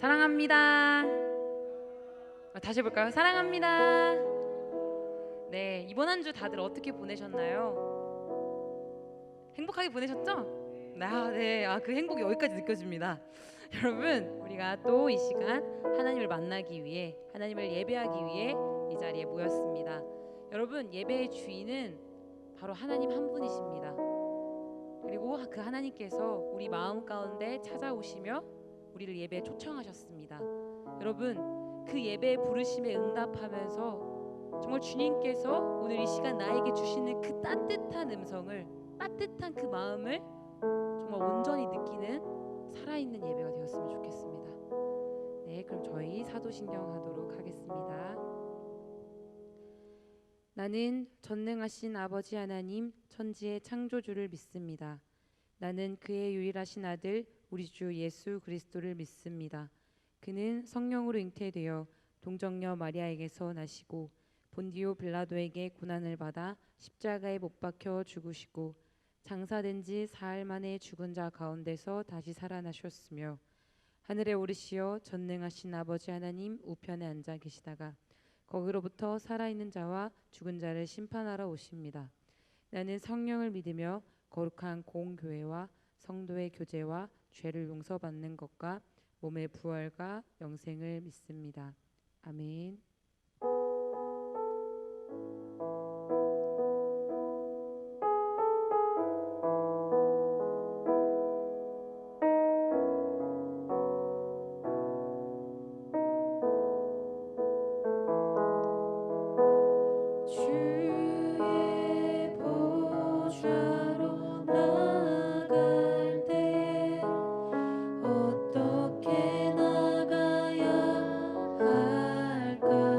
사랑합니다. 다시 해볼까요? 사랑합니다. 네, 이번 한 주 다들 어떻게 보내셨나요? 행복하게 보내셨죠? 네, 그 행복이 여기까지 느껴집니다. 여러분, 우리가 또 이 시간 하나님을 만나기 위해, 하나님을 예배하기 위해 이 자리에 모였습니다. 여러분, 예배의 주인은 바로 하나님 한 분이십니다. 그리고 그 하나님께서 우리 마음 가운데 찾아오시며 우리를 예배에 초청하셨습니다. 여러분, 그 예배의 부르심에 응답하면서 정말 주님께서 오늘 이 시간 나에게 주시는 그 따뜻한 음성을, 따뜻한 그 마음을 정말 온전히 느끼는 살아있는 예배가 되었으면 좋겠습니다. 네, 그럼 저희 사도신경 하도록 하겠습니다. 나는 전능하신 아버지 하나님 천지의 창조주를 믿습니다. 나는 그의 유일하신 아들 우리 주 예수 그리스도를 믿습니다. 그는 성령으로 잉태되어 동정녀 마리아에게서 나시고 본디오 빌라도에게 고난을 받아 십자가에 못 박혀 죽으시고 장사된 지 사흘 만에 죽은 자 가운데서 다시 살아나셨으며 하늘에 오르시어 전능하신 아버지 하나님 우편에 앉아 계시다가 거기로부터 살아있는 자와 죽은 자를 심판하러 오십니다. 나는 성령을 믿으며 거룩한 공교회와 성도의 교제와 죄를 용서받는 것과 몸의 부활과 영생을 믿습니다. 아멘. 주의 보좌로 나아갈 때에 어떻게 나가야 할까?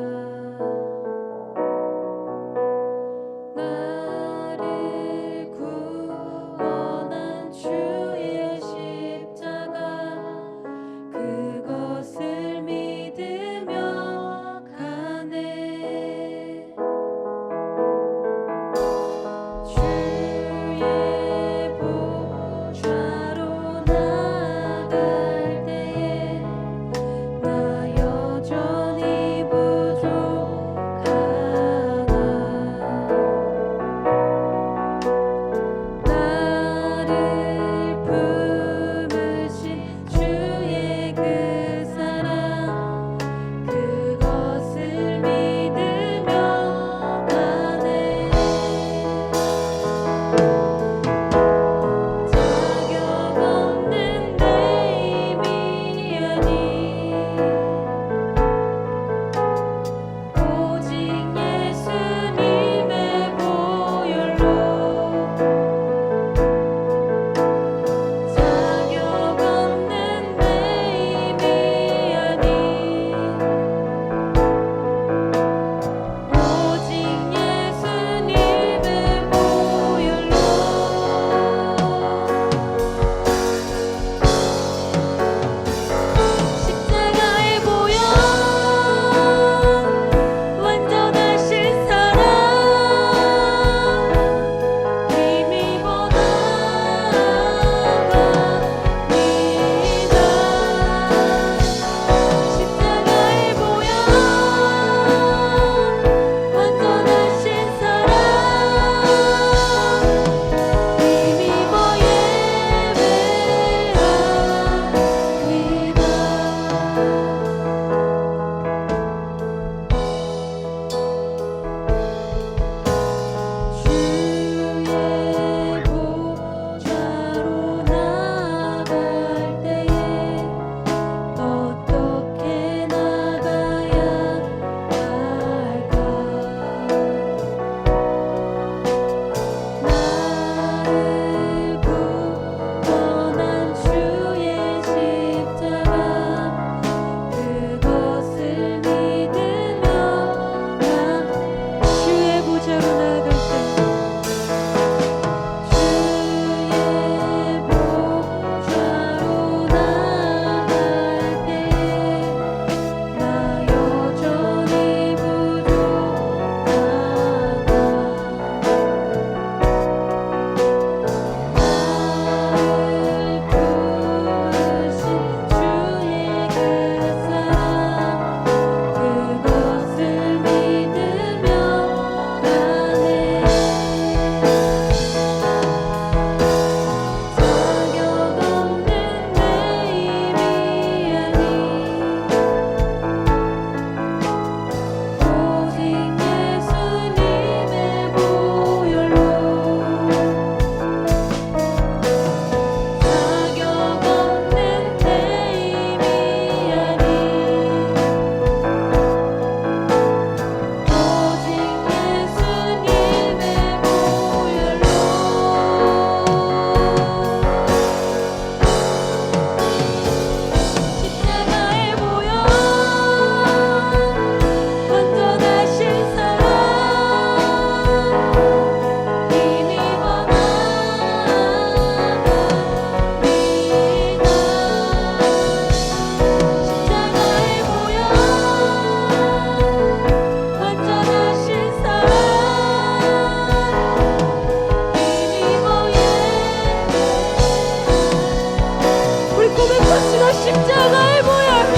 십자가의 보혈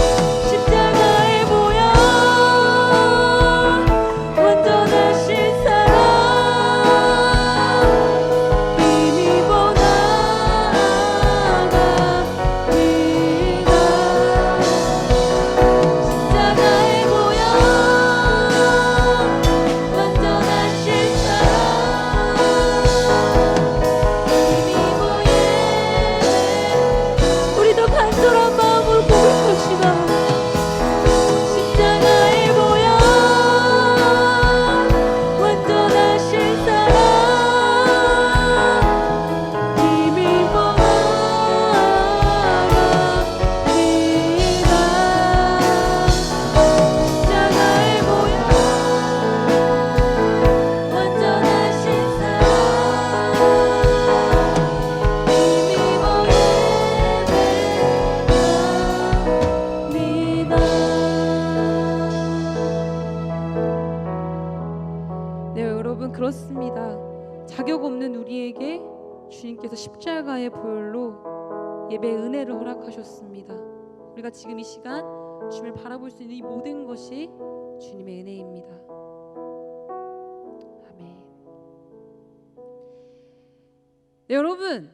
십자가의 보혈 완전하신 사랑 힘입어 나갑니다. 십자가의 보혈 완전하신 사랑 힘입어 우리도 간절한 마음으로 고백합시다. 십자가의 보혈 완전하신 사랑 힘입어 나갑니다. 십자가의 보혈 완전하신 사랑 힘입어 네, 여러분 그렇습니다. 자격 없는 우리에게 주님께서 십자가의 보혈로 예배의 은혜를 허락하셨습니다. 우리가 지금 이 시간 주님을 바라볼 수 있는 이 모든 것이 주님의 은혜입니다. 아멘. 네, 여러분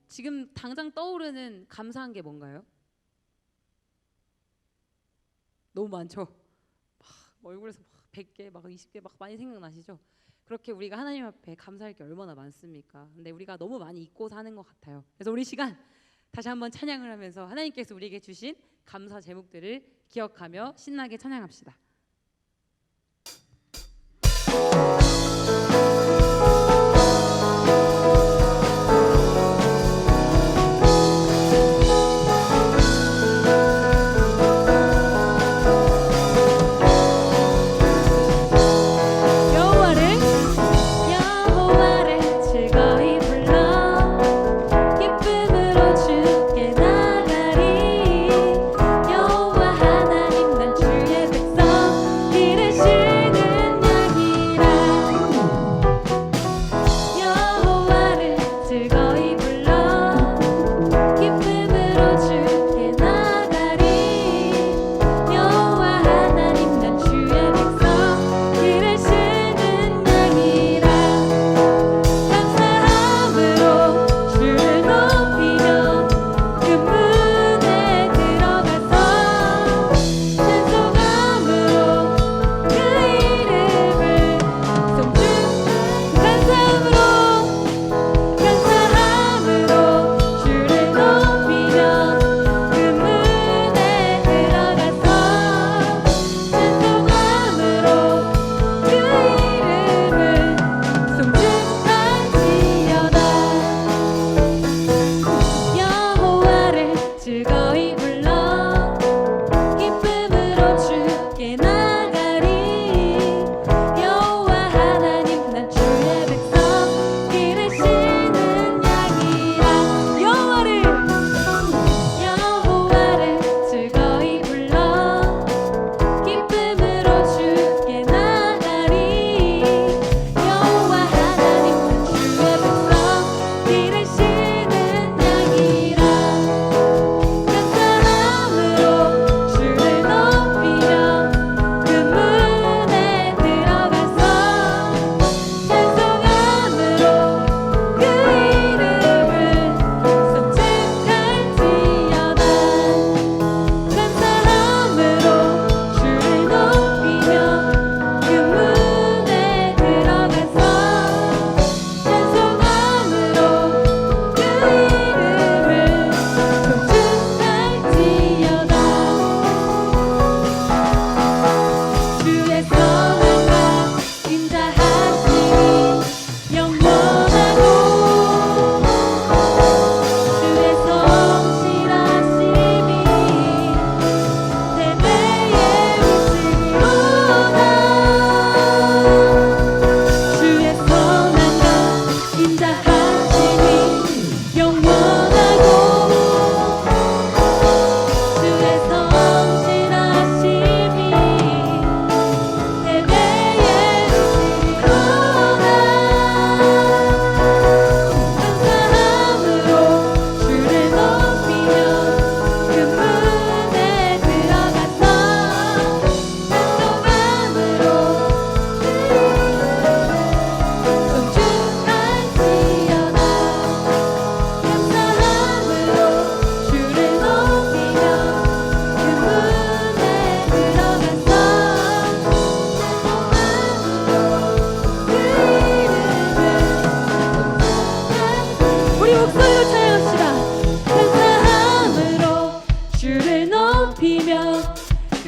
지금 당장 떠오르는 감사한 게 뭔가요? 너무 많죠? 얼굴에서 막 100개, 막 20개 막 많이 생각나시죠? 그렇게 우리가 하나님 앞에 감사할 게 얼마나 많습니까? 근데 우리가 너무 많이 잊고 사는 것 같아요. 그래서 우리 시간 다시 한번 찬양을 하면서 하나님께서 우리에게 주신 감사 제목들을 기억하며 신나게 찬양합시다. 기쁨으로 주께 나가리 여호와 하나님 난 주의 백성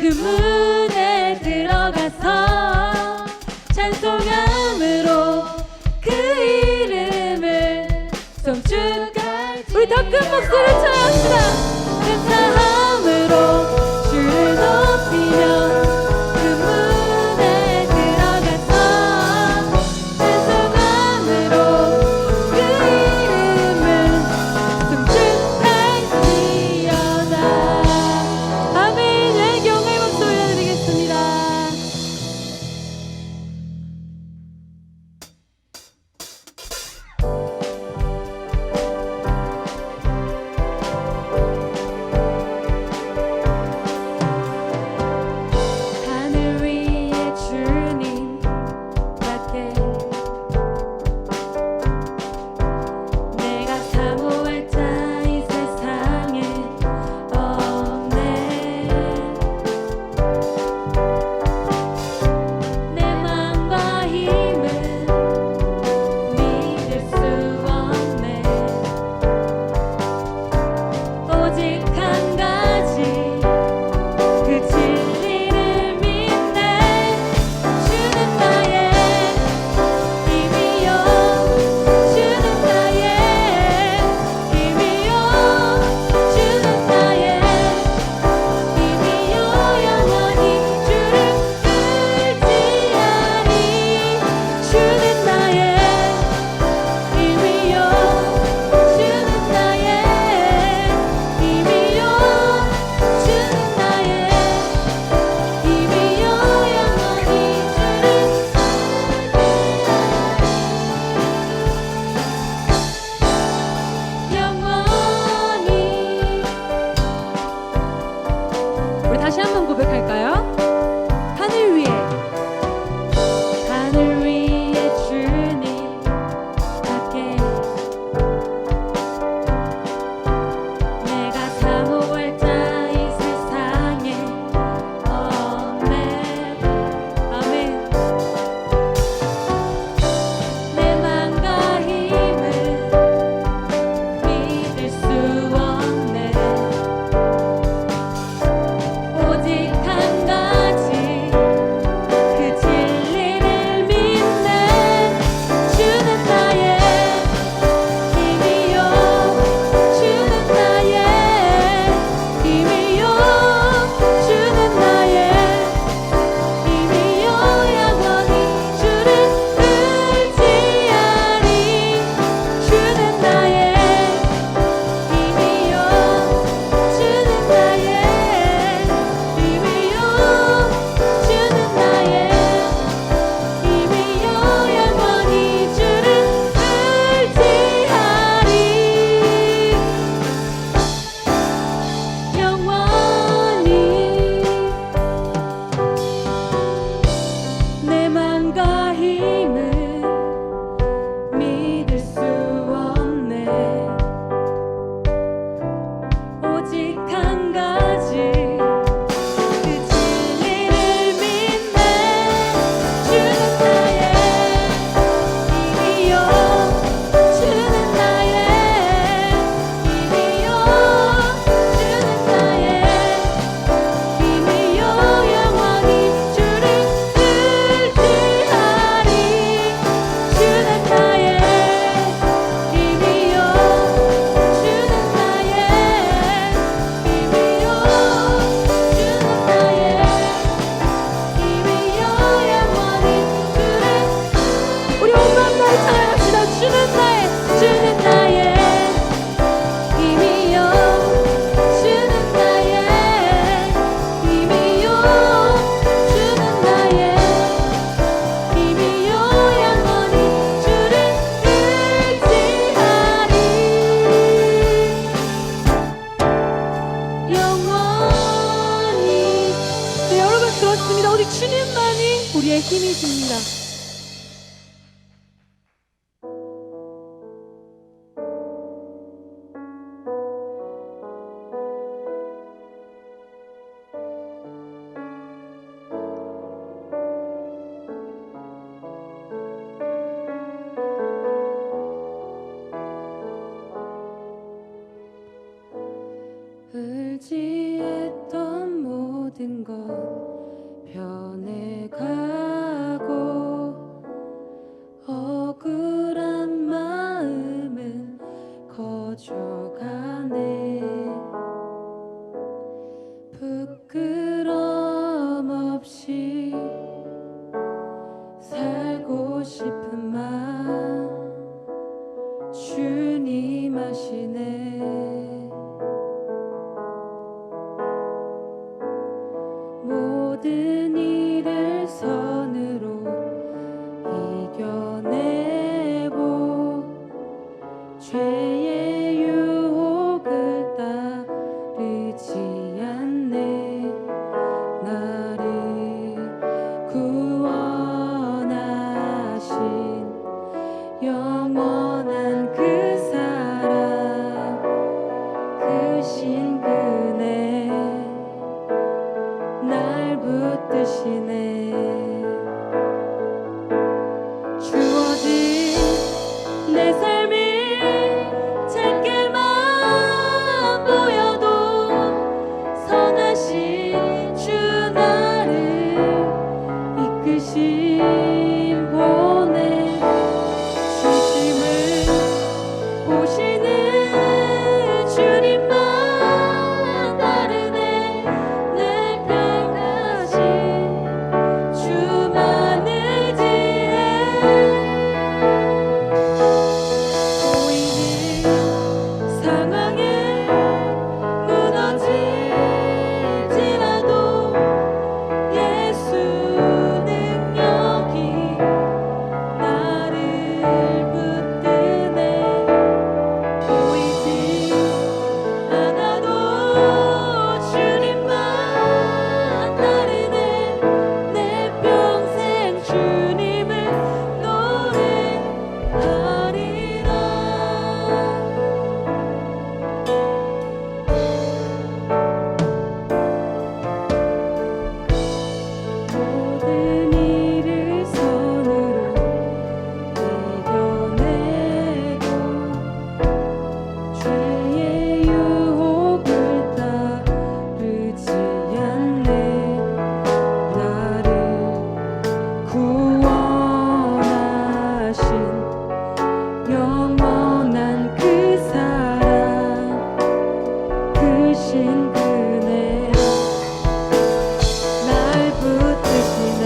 그 문에 들어가서 찬송함으로 그 이름을 송축할 우리 더 큰 목소리를 쳐야 합시다. 감사함으로 주를 높이며 그 문에 들어가서 찬송함으로 그 이름을 송축할지어다. 아멘. 영광의 목소리 올려드리겠습니다. 하늘 위에 주님 밖에 내가 사모할 자 이 세상에 없네. 내 맘과 힘은 믿을 수 없네. 오직 한 가지 그 진리를 믿네. 주는 나의 힘이요 주는 나의 힘이요 주는 나의 힘이요 영원히 주를 의지하리. 주는 나의 힘이요 주는 나의 힘이요 주는 나의 힘이요 영원히 주를 영원히. 우리 다시 한번 고백할까요? 하늘 위에 주님 밖에 내가 사모할 자 이 세상에 없네. 아멘. 내 맘과 힘은 믿을 수 없네. 오직 한 가지 그 진리를 믿네. 주는 나의 힘이요 주는 나의 힘이요 주는 나의 힘이요 영원히 주를 의지하리. 주는 나의 힘이요 주는 나의 힘이요 주는 나의 힘이요 영원히 주를 의지하리. 영원히 내 맘과 힘은 믿을 수 없네. 오직 한 가지 그 진리를 믿네. 주는 나의 힘이요 주는 나의 힘이요 주는 나의 힘이요 영원히 주를 의지하리. 주는 나의 힘이요 주는 나의 힘이요 주는 나의 힘이요 영원히 주를 우리 온 마음 다해 찬양합시다. 주는 나의 힘이요 주는 나의 힘이요 주는 나의 힘이요 영원히 주를 의지하리. 영원히. 네, 여러분 그렇습니다. 오직 주님만이 우리의 힘이십니다. 의지했던 모든 모든 것 변해가고 억울한 마음은 커져가네. 부끄럼 없이 살고 싶은 맘 주님 아시네. 모든 일을 선으로 이겨내고 죄의 유혹을 따르지 않네. 나를 구원하신 영원한 그 사랑 그 신근에 날 붙드시네. 주어진 내 삶이 작게만 보여도 선하신 주 나를 이끄신 보내. 중심을 보시는 주님만 다르네. 내 평가신 주만을 지혜 보이는 상황에 무너질지라도 예수 능력이 나를 붙드네. 보이지 않아도 주님만 다르네. 내 평생 주님을 노래하리라. 모든 일을 선으로 이겨내고 죄의 유혹을 따르지 않네. 나를 구원하신 영원한 그 사랑 그 신근에 날 붙드시네.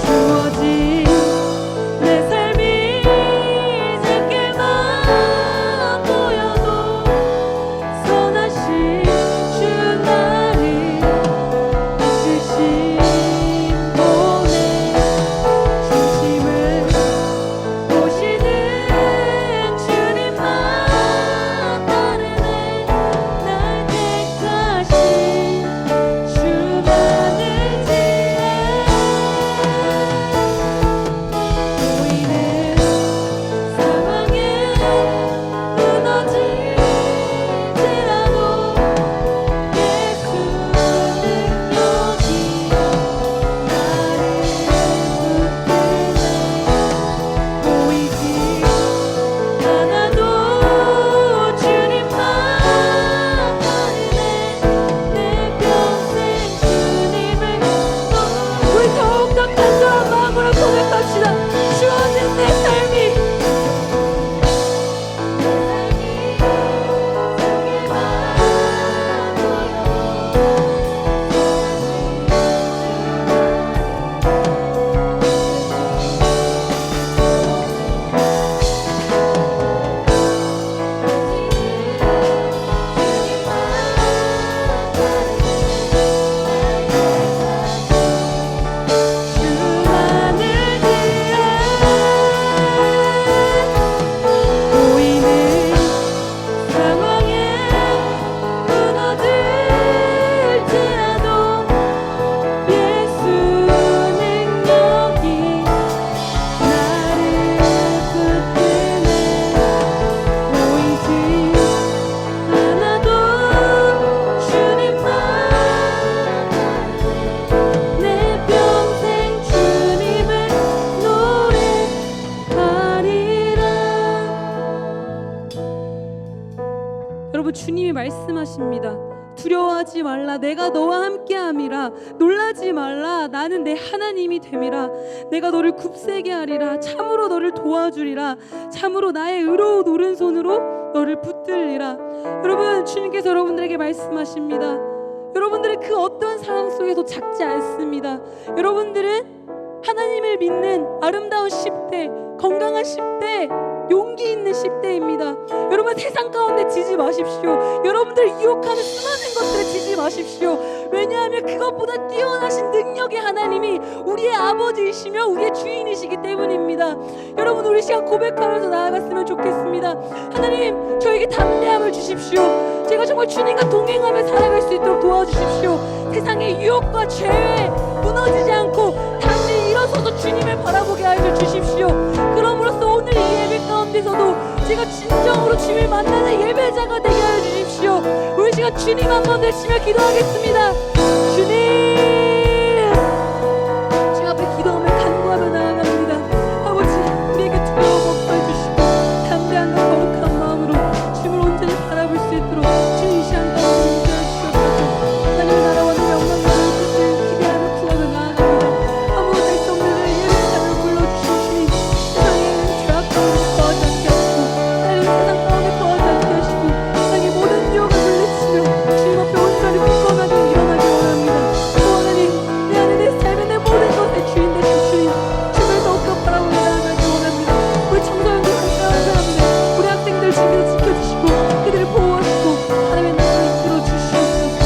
주어진 내 삶이 작게만 보여도 선하신 주 나를 이끄신 보내. 중심을 보시는 주님만 다르네. 날 택하신 주만을 지혜 보이는 상황에 무너질지라도 예수 능력이 나를 붙드네. 보이지 않아도 주님만 다르네. 내 평생 주님을 우리 더욱더 간절한 마음으로 고백합시다. 주어진 내 삶이 주만을 지혜 보이는 상황에 무너질지라도 예수 능력이 나를 붙드네. 보이지 않아도 주님만 내 평생 주님을 노래하리라. 여러분, 주님이 말씀하십니다. 두려워하지 말라 내가 너와 함께함이라 놀라지 말라 나는 내 하나님이 됨이라 내가 너를 굳세게 하리라 참으로 너를 도와주리라 참으로 나의 의로운 오른손으로 너를 붙들리라. 여러분, 주님께서 여러분들에게 말씀하십니다. 여러분들의 그 어떤 상황 속에도 작지 않습니다. 여러분들은 하나님을 믿는 아름다운 10대, 건강한 10대, 용기 있는 10대입니다. 여러분, 세상 가운데 지지 마십시오. 여러분들 유혹하는 수많은 것들에 지지 마십시오. 왜냐하면 그것보다 뛰어나신 능력의 하나님이 우리의 아버지이시며 우리의 주인이시기 때문입니다. 여러분, 우리 시간 고백하면서 나아갔으면 좋겠습니다. 하나님, 저에게 담대함을 주십시오. 제가 정말 주님과 동행하며 살아갈 수 있도록 도와주십시오. 세상의 유혹과 죄에 무너지지 않고 다시 일어서서 주님을 바라보게 하여 주십시오. 그럼으로써 오늘 이 예배 가운데서도 제가 진정으로 주님을 만나는 예배자가 되게 하여 주십시오. 우리 시간 주님 한번 외치며 기도하겠습니다. 주님, 주님 앞에 기도하며 간구하며 나아갑니다. 아버지, 우리에게 두려움 없어 주시고 담대함과 거룩한 마음으로 주님을 온전히 바라볼 수 있도록 주님 이 시간 가운데 인도해 주시옵소서. 하나님의 나라와 그 영광과 뜻을 기대하며 구하며 나아갑니다. 아무것도 할 수 없는 예배자를 불러주신 주님, 세상에 죄악 가운데 거하지 않게 하시고 하나님 세상 가운데 거하지 않게 하시고 세상의 모든 유혹을 물리치며 주님 앞에 온전히 굳건하게 일어나기 원합니다. 또 하나님, 내 안에 내 삶에 내 모든 것의 주인 되신 주님, 주님을 더욱더 바라보며 나아가기 원합니다. 우리 청소년들 감사한 사람들, 우리 학생들 주님을 지켜주시고 그들을 보호하시고 하나님의 나라를 이끌어 주시옵소서.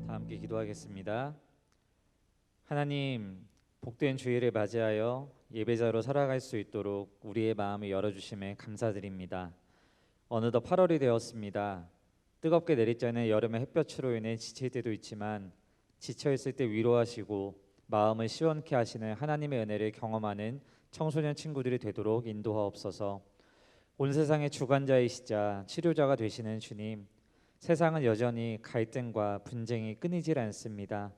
다 함께 기도하겠습니다. 하나님, 복된 주일을 맞이하여 예배자로 살아갈 수 있도록 우리의 마음을 열어주심에 감사드립니다. 어느덧 8월이 되었습니다. 뜨겁게 내리쬐는 여름의 햇볕으로 인해 지칠 때도 있지만 지쳐있을 때 위로하시고 마음을 시원케 하시는 하나님의 은혜를 경험하는 청소년 친구들이 되도록 인도하옵소서. 온 세상의 주관자이시자 치료자가 되시는 주님, 세상은 여전히 갈등과 분쟁이 끊이질 않습니다.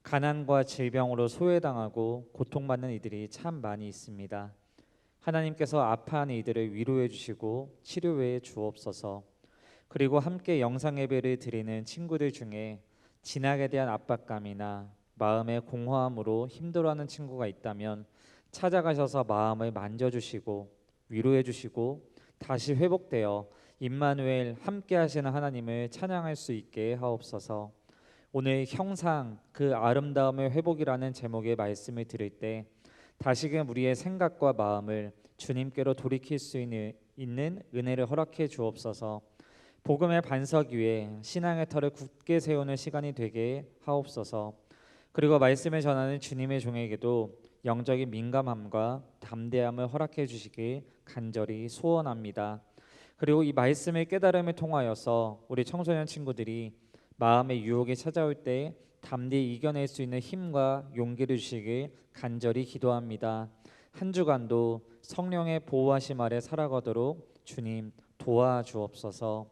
가난과 질병으로 소외당하고 고통받는 이들이 참 많이 있습니다. 하나님께서 아파하는 이들을 위로해 주시고 치료해 주옵소서. 그리고 함께 영상 예배를 드리는 친구들 중에 진학에 대한 압박감이나 마음의 공허함으로 힘들어하는 친구가 있다면 찾아가셔서 마음을 만져주시고 위로해 주시고 다시 회복되어 임마누엘 함께 하시는 하나님을 찬양할 수 있게 하옵소서. 오늘 형상 그 아름다움의 회복이라는 제목의 말씀을 들을 때 다시금 우리의 생각과 마음을 주님께로 돌이킬 수 있는 은혜를 허락해 주옵소서. 복음의 반석 위에 신앙의 터를 굳게 세우는 시간이 되게 하옵소서. 그리고 말씀을 전하는 주님의 종에게도 영적인 민감함과 담대함을 허락해 주시길 간절히 소원합니다. 그리고 이 말씀의 깨달음을 통하여서 우리 청소년 친구들이 마음의 유혹이 찾아올 때 담대히 이겨낼 수 있는 힘과 용기를 주시길 간절히 기도합니다. 한 주간도 성령의 보호하심 아래 살아가도록 주님 도와주옵소서.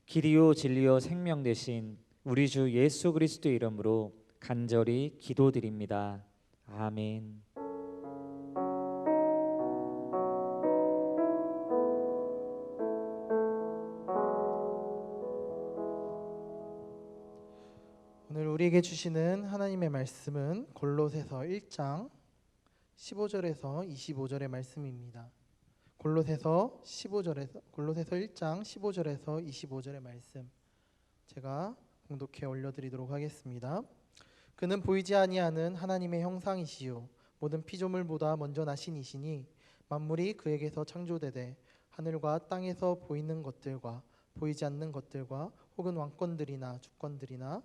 길이요 진리요 생명 되신 우리 주 예수 그리스도 이름으로 간절히 기도드립니다. 아멘. 오늘 우리에게 주시는 하나님의 말씀은 골로새서 1장 15절에서 25절의 말씀입니다. 골로새서 1장 15절에서 25절의 말씀 제가 공독해 올려드리도록 하겠습니다. 그는 보이지 아니하는 하나님의 형상이시요 모든 피조물보다 먼저 나신 이시니 만물이 그에게서 창조되되 하늘과 땅에서 보이는 것들과 보이지 않는 것들과 혹은 왕권들이나 주권들이나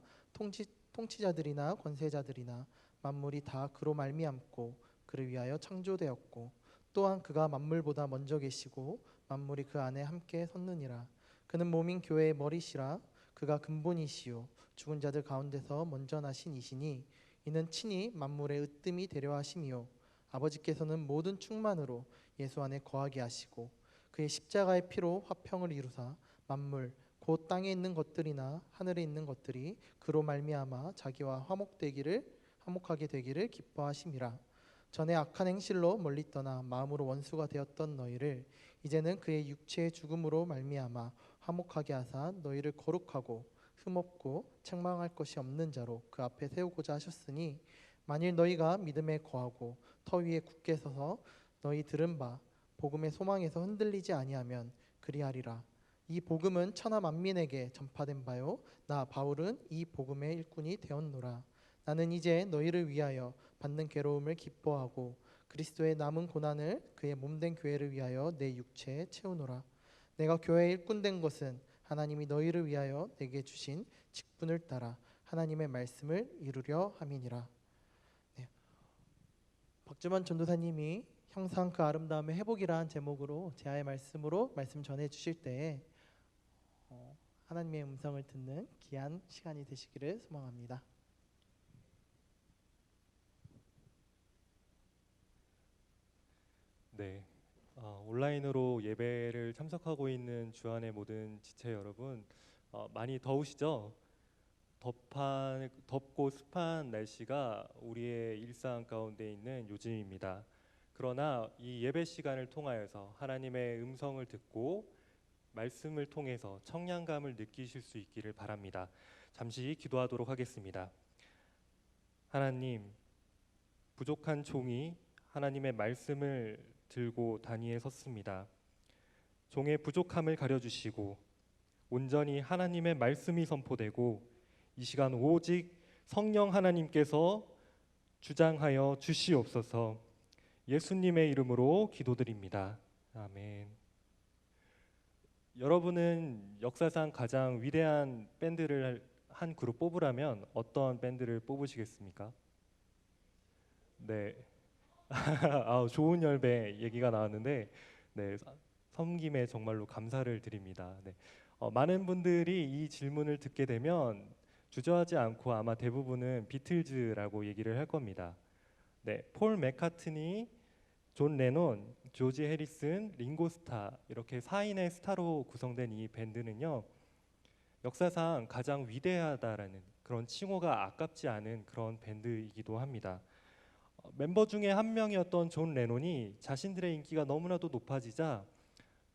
통치자들이나 권세자들이나 만물이 다 그로 말미암고 그를 위하여 창조되었고 또한 그가 만물보다 먼저 계시고 만물이 그 안에 함께 섰느니라. 그는 몸인 교회의 머리시라. 그가 근본이시요 죽은 자들 가운데서 먼저 나신 이시니 이는 친히 만물의 으뜸이 되려 하심이요 아버지께서는 모든 충만으로 예수 안에 거하게 하시고 그의 십자가의 피로 화평을 이루사 만물 곧 땅에 있는 것들이나 하늘에 있는 것들이 그로 말미암아 자기와 화목하게 되기를 기뻐하심이라. 전에 악한 행실로 멀리 떠나 마음으로 원수가 되었던 너희를 이제는 그의 육체의 죽음으로 말미암아 화목하게 하사 너희를 거룩하고 흠없고 책망할 것이 없는 자로 그 앞에 세우고자 하셨으니, 만일 너희가 믿음에 거하고 터 위에 굳게 서서 너희 들은 바 복음의 소망에서 흔들리지 아니하면 그리하리라. 이 복음은 천하 만민에게 전파된 바요 나 바울은 이 복음의 일꾼이 되었노라. 나는 이제 너희를 위하여 받는 괴로움을 기뻐하고 그리스도의 남은 고난을 그의 몸된 교회를 위하여 내 육체에 채우노라. 내가 교회의 일꾼 된 것은 하나님이 너희를 위하여 내게 주신 직분을 따라 하나님의 말씀을 이루려 함이니라. 네. 박주만 전도사님이 형상 그 아름다움의 회복이라는 제목으로 제아의 말씀으로 말씀 전해 주실 때에 하나님의 음성을 듣는 귀한 시간이 되시기를 소망합니다. 네, 온라인으로 예배를 참석하고 있는 주안의 모든 지체 여러분, 많이 더우시죠? 덥고 습한 날씨가 우리의 일상 가운데 있는 요즘입니다. 그러나 이 예배 시간을 통하여서 하나님의 음성을 듣고 말씀을 통해서 청량감을 느끼실 수 있기를 바랍니다. 잠시 기도하도록 하겠습니다. 하나님, 부족한 종이 하나님의 말씀을 들고 단위에 섰습니다. 종의 부족함을 가려주시고 온전히 하나님의 말씀이 선포되고 이 시간 오직 성령 하나님께서 주장하여 주시옵소서. 예수님의 이름으로 기도드립니다. 아멘. 여러분은 역사상 가장 위대한 밴드를 한 그룹 뽑으라면 어떤 밴드를 뽑으시겠습니까? 네. 좋은 열배 얘기가 나왔는데, 네, 섬김에 정말로 감사를 드립니다. 네. 많은 분들이 이 질문을 듣게 되면 주저하지 않고 아마 대부분은 비틀즈라고 얘기를 할 겁니다. 네, 폴 맥카트니, 존 레논, 조지 해리슨, 링고 스타, 이렇게 4인의 스타로 구성된 이 밴드는요, 역사상 가장 위대하다라는 그런 칭호가 아깝지 않은 그런 밴드이기도 합니다. 멤버 중에 한 명이었던 존 레논이 자신들의 인기가 너무나도 높아지자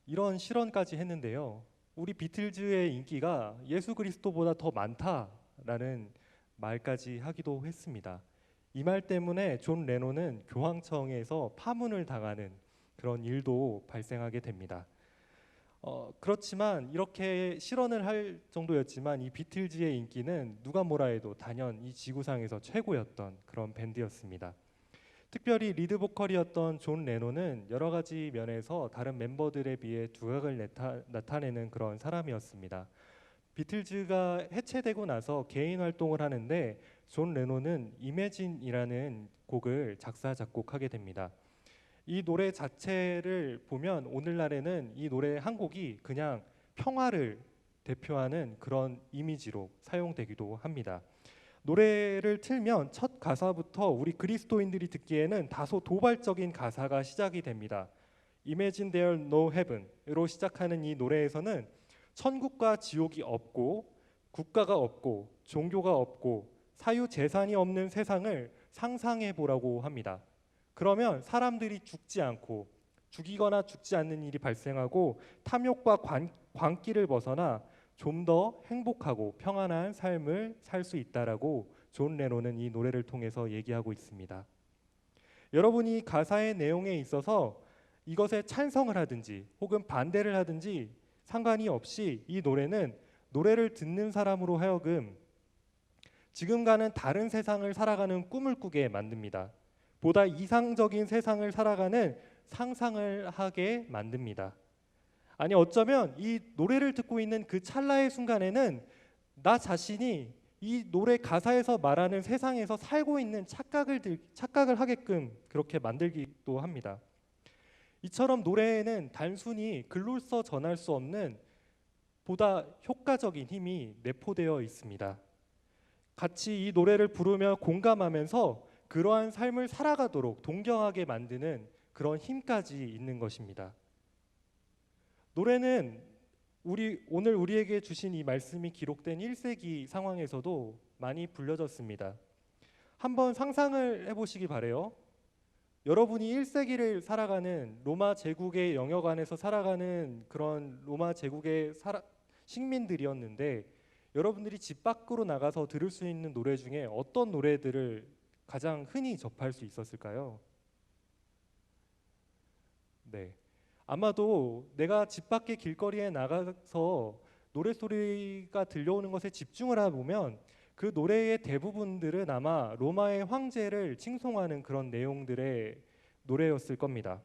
이런 실언까지 했는데요. 우리 비틀즈의 인기가 예수 그리스도보다 더 많다라는 말까지 하기도 했습니다. 이 말 때문에 존 레논은 교황청에서 파문을 당하는 그런 일도 발생하게 됩니다. 그렇지만 이렇게 실언을 할 정도였지만 이 비틀즈의 인기는 누가 뭐라 해도 단연 이 지구상에서 최고였던 그런 밴드였습니다. 특별히 리드 보컬이었던 존 레논은 여러 가지 면에서 다른 멤버들에 비해 두각을 나타내는 그런 사람이었습니다. 비틀즈가 해체되고 나서 개인 활동을 하는데 존 레논은 이매진이라는 곡을 작사 작곡하게 됩니다. 이 노래 자체를 보면 오늘날에는 이 노래 한 곡이 그냥 평화를 대표하는 그런 이미지로 사용되기도 합니다. 노래를 틀면 첫 가사부터 우리 그리스도인들이 듣기에는 다소 도발적인 가사가 시작이 됩니다. Imagine there no heaven으로 시작하는 이 노래에서는 천국과 지옥이 없고 국가가 없고 종교가 없고 사유 재산이 없는 세상을 상상해 보라고 합니다. 그러면 사람들이 죽지 않고 죽이거나 죽지 않는 일이 발생하고 탐욕과 광기를 벗어나 좀 더 행복하고 평안한 삶을 살 수 있다라고 존 레논은 이 노래를 통해서 얘기하고 있습니다. 여러분이 가사의 내용에 있어서 이것에 찬성을 하든지 혹은 반대를 하든지 상관이 없이 이 노래는 노래를 듣는 사람으로 하여금 지금과는 다른 세상을 살아가는 꿈을 꾸게 만듭니다. 보다 이상적인 세상을 살아가는 상상을 하게 만듭니다. 아니 어쩌면 이 노래를 듣고 있는 그 찰나의 순간에는 나 자신이 이 노래 가사에서 말하는 세상에서 살고 있는 착각을 하게끔 그렇게 만들기도 합니다. 이처럼 노래에는 단순히 글로써 전할 수 없는 보다 효과적인 힘이 내포되어 있습니다. 같이 이 노래를 부르며 공감하면서 그러한 삶을 살아가도록 동경하게 만드는 그런 힘까지 있는 것입니다. 노래는 오늘 우리에게 주신 이 말씀이 기록된 1세기 상황에서도 많이 불려졌습니다. 한번 상상을 해보시기 바래요. 여러분이 1세기를 살아가는 로마 제국의 영역 안에서 살아가는 그런 로마 제국의 식민들이었는데, 여러분들이 집 밖으로 나가서 들을 수 있는 노래 중에 어떤 노래들을 가장 흔히 접할 수 있었을까요? 네, 아마도 내가 집 밖의 길거리에 나가서 노래소리가 들려오는 것에 집중을 해보면 그 노래의 대부분들은 아마 로마의 황제를 칭송하는 그런 내용들의 노래였을 겁니다.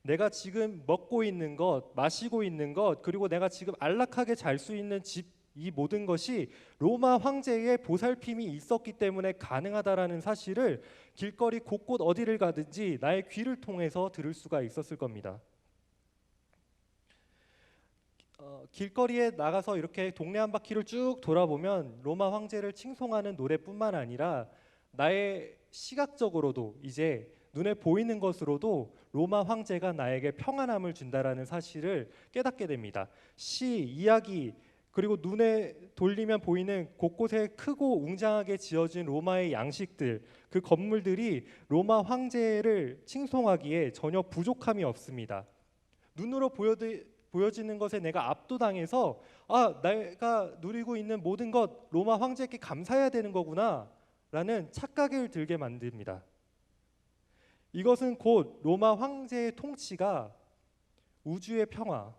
내가 지금 먹고 있는 것, 마시고 있는 것, 그리고 내가 지금 안락하게 잘 수 있는 집, 이 모든 것이 로마 황제의 보살핌이 있었기 때문에 가능하다라는 사실을 길거리 곳곳 어디를 가든지 나의 귀를 통해서 들을 수가 있었을 겁니다. 길거리에 나가서 이렇게 동네 한 바퀴를 쭉 돌아보면 로마 황제를 칭송하는 노래뿐만 아니라 나의 시각적으로도 이제 눈에 보이는 것으로도 로마 황제가 나에게 평안함을 준다라는 사실을 깨닫게 됩니다. 시, 이야기, 그리고 눈에 돌리면 보이는 곳곳에 크고 웅장하게 지어진 로마의 양식들, 그 건물들이 로마 황제를 칭송하기에 전혀 부족함이 없습니다. 눈으로 보여지는 것에 내가 압도당해서 내가 누리고 있는 모든 것 로마 황제께 감사해야 되는 거구나 라는 착각을 들게 만듭니다. 이것은 곧 로마 황제의 통치가 우주의 평화,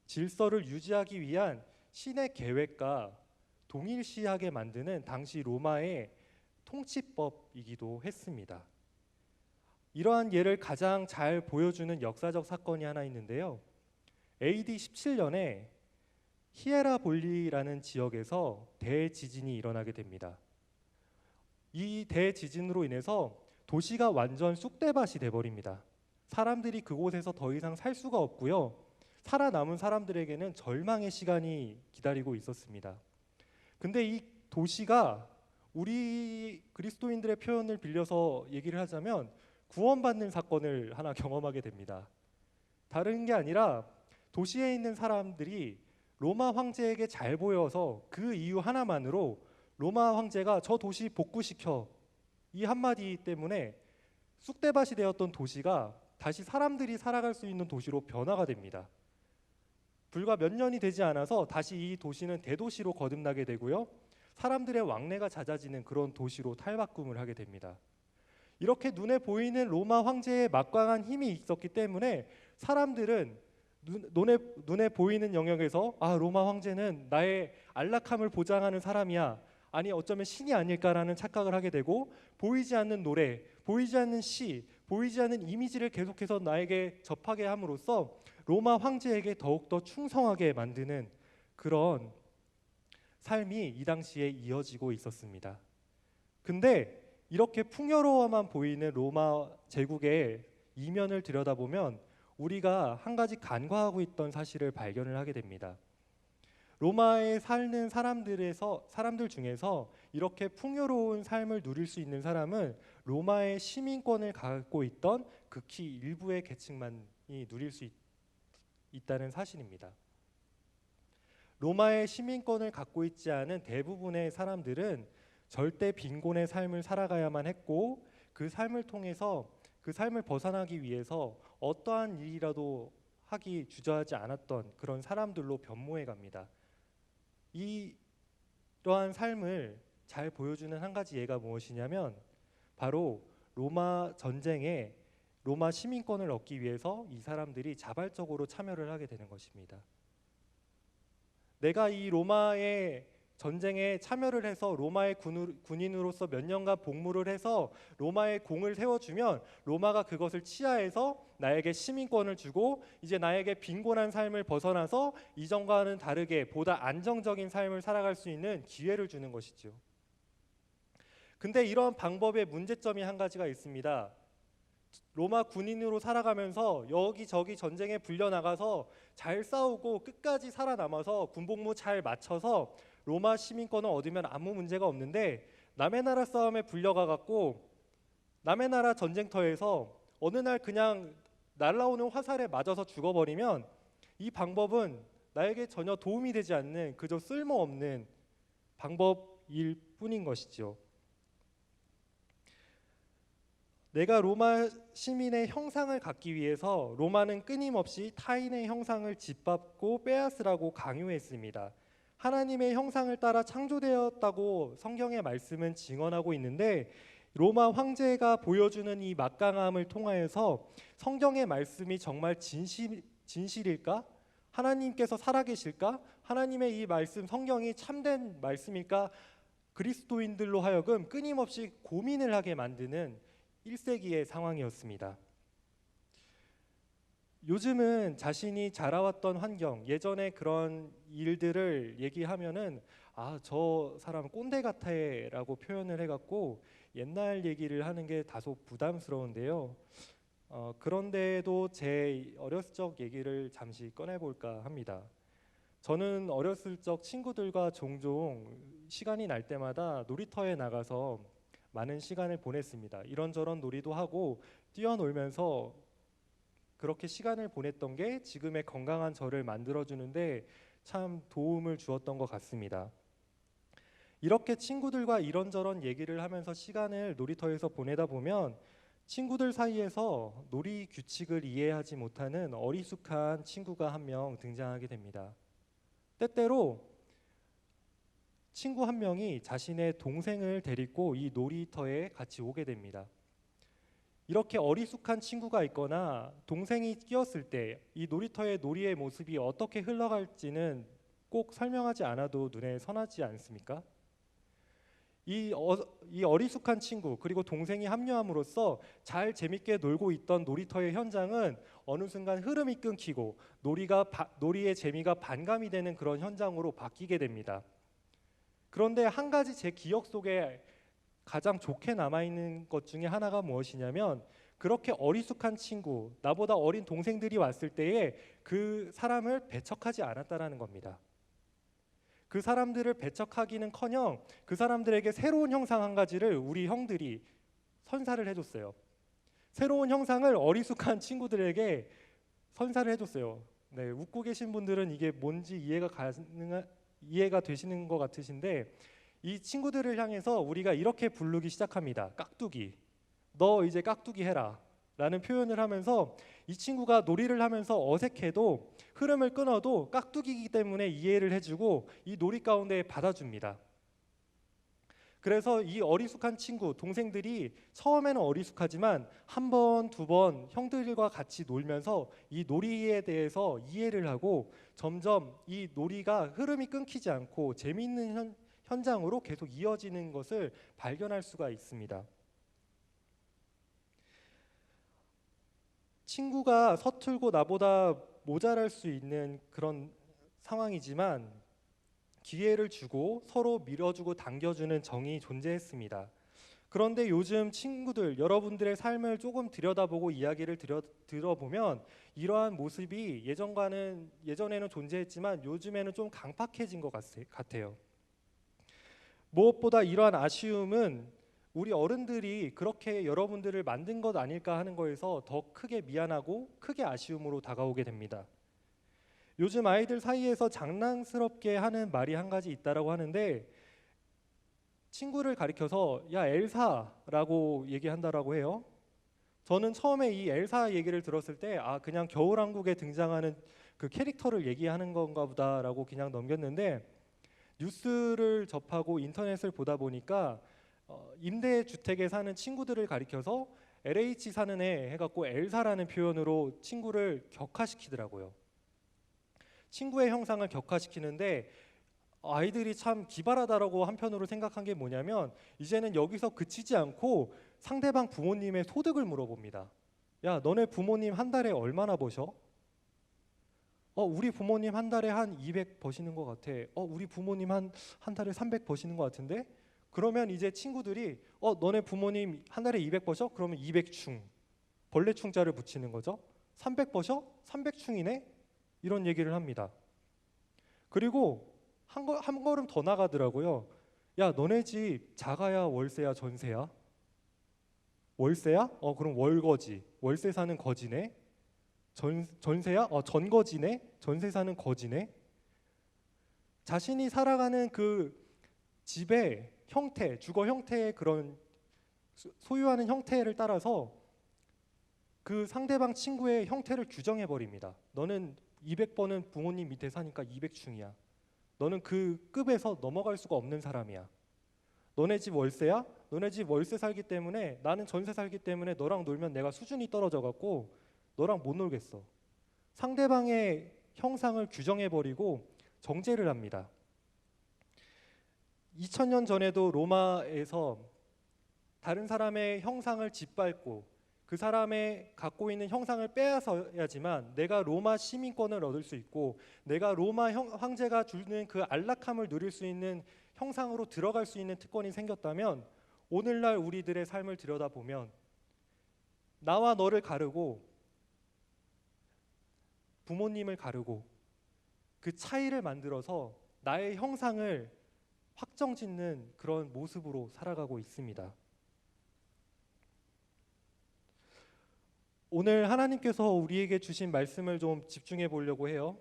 질서를 유지하기 위한 신의 계획과 동일시하게 만드는 당시 로마의 통치법이기도 했습니다. 이러한 예를 가장 잘 보여주는 역사적 사건이 하나 있는데요. AD 17년에 히에라볼리라는 지역에서 대지진이 일어나게 됩니다. 이 대지진으로 인해서 도시가 완전 쑥대밭이 돼버립니다. 사람들이 그곳에서 더 이상 살 수가 없고요. 살아남은 사람들에게는 절망의 시간이 기다리고 있었습니다. 근데 이 도시가 우리 그리스도인들의 표현을 빌려서 얘기를 하자면 구원받는 사건을 하나 경험하게 됩니다. 다른 게 아니라 도시에 있는 사람들이 로마 황제에게 잘 보여서 그 이유 하나만으로 로마 황제가 저 도시 복구시켜, 이 한마디 때문에 쑥대밭이 되었던 도시가 다시 사람들이 살아갈 수 있는 도시로 변화가 됩니다. 불과 몇 년이 되지 않아서 다시 이 도시는 대도시로 거듭나게 되고요. 사람들의 왕래가 잦아지는 그런 도시로 탈바꿈을 하게 됩니다. 이렇게 눈에 보이는 로마 황제의 막강한 힘이 있었기 때문에 사람들은 눈에 보이는 영역에서 로마 황제는 나의 안락함을 보장하는 사람이야, 아니 어쩌면 신이 아닐까라는 착각을 하게 되고, 보이지 않는 노래, 보이지 않는 시, 보이지 않는 이미지를 계속해서 나에게 접하게 함으로써 로마 황제에게 더욱더 충성하게 만드는 그런 삶이 이 당시에 이어지고 있었습니다. 근데 이렇게 풍요로워만 보이는 로마 제국의 이면을 들여다보면 우리가 한 가지 간과하고 있던 사실을 발견을 하게 됩니다. 로마에 사는 사람들 중에서 이렇게 풍요로운 삶을 누릴 수 있는 사람은 로마의 시민권을 갖고 있던 극히 일부의 계층만이 누릴 수 있다는 사실입니다. 로마의 시민권을 갖고 있지 않은 대부분의 사람들은 절대 빈곤의 삶을 살아가야만 했고, 그 삶을 통해서 그 삶을 벗어나기 위해서 어떠한 일이라도 하기 주저하지 않았던 그런 사람들로 변모해 갑니다. 이러한 삶을 잘 보여주는 한 가지 예가 무엇이냐면 바로 로마 전쟁에 로마 시민권을 얻기 위해서 이 사람들이 자발적으로 참여를 하게 되는 것입니다. 내가 이 로마의 전쟁에 참여를 해서 로마의 군인으로서 몇 년간 복무를 해서 로마의 공을 세워주면 로마가 그것을 치하해서 나에게 시민권을 주고 이제 나에게 빈곤한 삶을 벗어나서 이전과는 다르게 보다 안정적인 삶을 살아갈 수 있는 기회를 주는 것이죠. 근데 이런 방법의 문제점이 한 가지가 있습니다. 로마 군인으로 살아가면서 여기저기 전쟁에 불려나가서 잘 싸우고 끝까지 살아남아서 군복무 잘 마쳐서 로마 시민권을 얻으면 아무 문제가 없는데, 남의 나라 싸움에 불려가 갖고 남의 나라 전쟁터에서 어느 날 그냥 날라오는 화살에 맞아서 죽어버리면 이 방법은 나에게 전혀 도움이 되지 않는 그저 쓸모없는 방법일 뿐인 것이죠. 내가 로마 시민의 형상을 갖기 위해서 로마는 끊임없이 타인의 형상을 짓밟고 빼앗으라고 강요했습니다. 하나님의 형상을 따라 창조되었다고 성경의 말씀은 증언하고 있는데, 로마 황제가 보여주는 이 막강함을 통하여서 성경의 말씀이 정말 진실일까? 하나님께서 살아계실까? 하나님의 이 말씀, 성경이 참된 말씀일까? 그리스도인들로 하여금 끊임없이 고민을 하게 만드는 1세기의 상황이었습니다. 요즘은 자신이 자라왔던 환경, 예전에 그런 일들을 얘기하면은 저 사람 꼰대 같아라고 표현을 해갖고 옛날 얘기를 하는 게 다소 부담스러운데요. 그런데도 제 어렸을 적 얘기를 잠시 꺼내볼까 합니다. 저는 어렸을 적 친구들과 종종 시간이 날 때마다 놀이터에 나가서 많은 시간을 보냈습니다. 이런저런 놀이도 하고 뛰어놀면서 그렇게 시간을 보냈던 게 지금의 건강한 저를 만들어주는데 참 도움을 주었던 것 같습니다. 이렇게 친구들과 이런저런 얘기를 하면서 시간을 놀이터에서 보내다 보면 친구들 사이에서 놀이 규칙을 이해하지 못하는 어리숙한 친구가 한 명 등장하게 됩니다. 때때로 친구 한 명이 자신의 동생을 데리고 이 놀이터에 같이 오게 됩니다. 이렇게 어리숙한 친구가 있거나 동생이 끼었을 때 이 놀이터의 놀이의 모습이 어떻게 흘러갈지는 꼭 설명하지 않아도 눈에 선하지 않습니까? 이 어리숙한 친구 그리고 동생이 합류함으로써 잘 재밌게 놀고 있던 놀이터의 현장은 어느 순간 흐름이 끊기고 놀이의 재미가 반감이 되는 그런 현장으로 바뀌게 됩니다. 그런데 한 가지 제 기억 속에 가장 좋게 남아있는 것 중에 하나가 무엇이냐면, 그렇게 어리숙한 친구, 나보다 어린 동생들이 왔을 때에 그 사람을 배척하지 않았다라는 겁니다. 그 사람들을 배척하기는커녕 그 사람들에게 새로운 형상 한 가지를 우리 형들이 선사를 해줬어요. 새로운 형상을 어리숙한 친구들에게 선사를 해줬어요. 네, 웃고 계신 분들은 이게 뭔지 이해가 되시는 것 같으신데, 이 친구들을 향해서 우리가 이렇게 부르기 시작합니다. 깍두기, 너 이제 깍두기 해라 라는 표현을 하면서 이 친구가 놀이를 하면서 어색해도 흐름을 끊어도 깍두기이기 때문에 이해를 해주고 이 놀이 가운데 받아줍니다. 그래서 이 어리숙한 친구, 동생들이 처음에는 어리숙하지만 한 번, 두 번 형들과 같이 놀면서 이 놀이에 대해서 이해를 하고 점점 이 놀이가 흐름이 끊기지 않고 재미있는 현장으로 계속 이어지는 것을 발견할 수가 있습니다. 친구가 서툴고 나보다 모자랄 수 있는 그런 상황이지만 기회를 주고 서로 밀어주고 당겨주는 정이 존재했습니다. 그런데 요즘 친구들, 여러분들의 삶을 조금 들여다보고 이야기를 들어보면 이러한 모습이 예전에는 존재했지만 요즘에는 좀 강팍해진 것 같아요. 무엇보다 이러한 아쉬움은 우리 어른들이 그렇게 여러분들을 만든 것 아닐까 하는 거에서 더 크게 미안하고 크게 아쉬움으로 다가오게 됩니다. 요즘 아이들 사이에서 장난스럽게 하는 말이 한 가지 있다라고 하는데, 친구를 가리켜서 야 엘사라고 얘기한다라고 해요. 저는 처음에 이 엘사 얘기를 들었을 때 그냥 겨울왕국에 등장하는 그 캐릭터를 얘기하는 건가 보다라고 그냥 넘겼는데, 뉴스를 접하고 인터넷을 보다 보니까 임대주택에 사는 친구들을 가리켜서 LH 사는 애 해갖고 엘사라는 표현으로 친구를 격화시키더라고요. 친구의 형상을 격화시키는데 아이들이 참 기발하다라고 한편으로 생각한 게 뭐냐면, 이제는 여기서 그치지 않고 상대방 부모님의 소득을 물어봅니다. 야, 너네 부모님 한 달에 얼마나 버셔? 우리 부모님 한 달에 한 200 버시는 것 같아. 우리 부모님 한 달에 300 버시는 것 같은데? 그러면 이제 친구들이 너네 부모님 한 달에 200 버셔? 그러면 200충, 벌레충자를 붙이는 거죠. 300 버셔? 300충이네? 이런 얘기를 합니다. 그리고 한 걸음 더 나가더라고요. 야, 너네 집 자가야 월세야 전세야? 월세야? 그럼 월거지. 월세 사는 거지네. 전세야? 전거지네. 전세 사는 거지네. 자신이 살아가는 그 집의 형태, 주거 형태의 그런 소유하는 형태를 따라서 그 상대방 친구의 형태를 규정해 버립니다. 너는 200번은 부모님 밑에 사니까 200층이야. 너는 그 급에서 넘어갈 수가 없는 사람이야. 너네 집 월세야? 너네 집 월세 살기 때문에 나는 전세 살기 때문에 너랑 놀면 내가 수준이 떨어져 갖고 너랑 못 놀겠어. 상대방의 형상을 규정해 버리고 정죄를 합니다. 2000년 전에도 로마에서 다른 사람의 형상을 짓밟고 그 사람의 갖고 있는 형상을 빼앗아야지만 내가 로마 시민권을 얻을 수 있고 내가 로마 황제가 주는 그 안락함을 누릴 수 있는 형상으로 들어갈 수 있는 특권이 생겼다면 오늘날 우리들의 삶을 들여다보면 나와 너를 가르고 부모님을 가르고 그 차이를 만들어서 나의 형상을 확정짓는 그런 모습으로 살아가고 있습니다. 오늘 하나님께서 우리에게 주신 말씀을 좀 집중해 보려고 해요.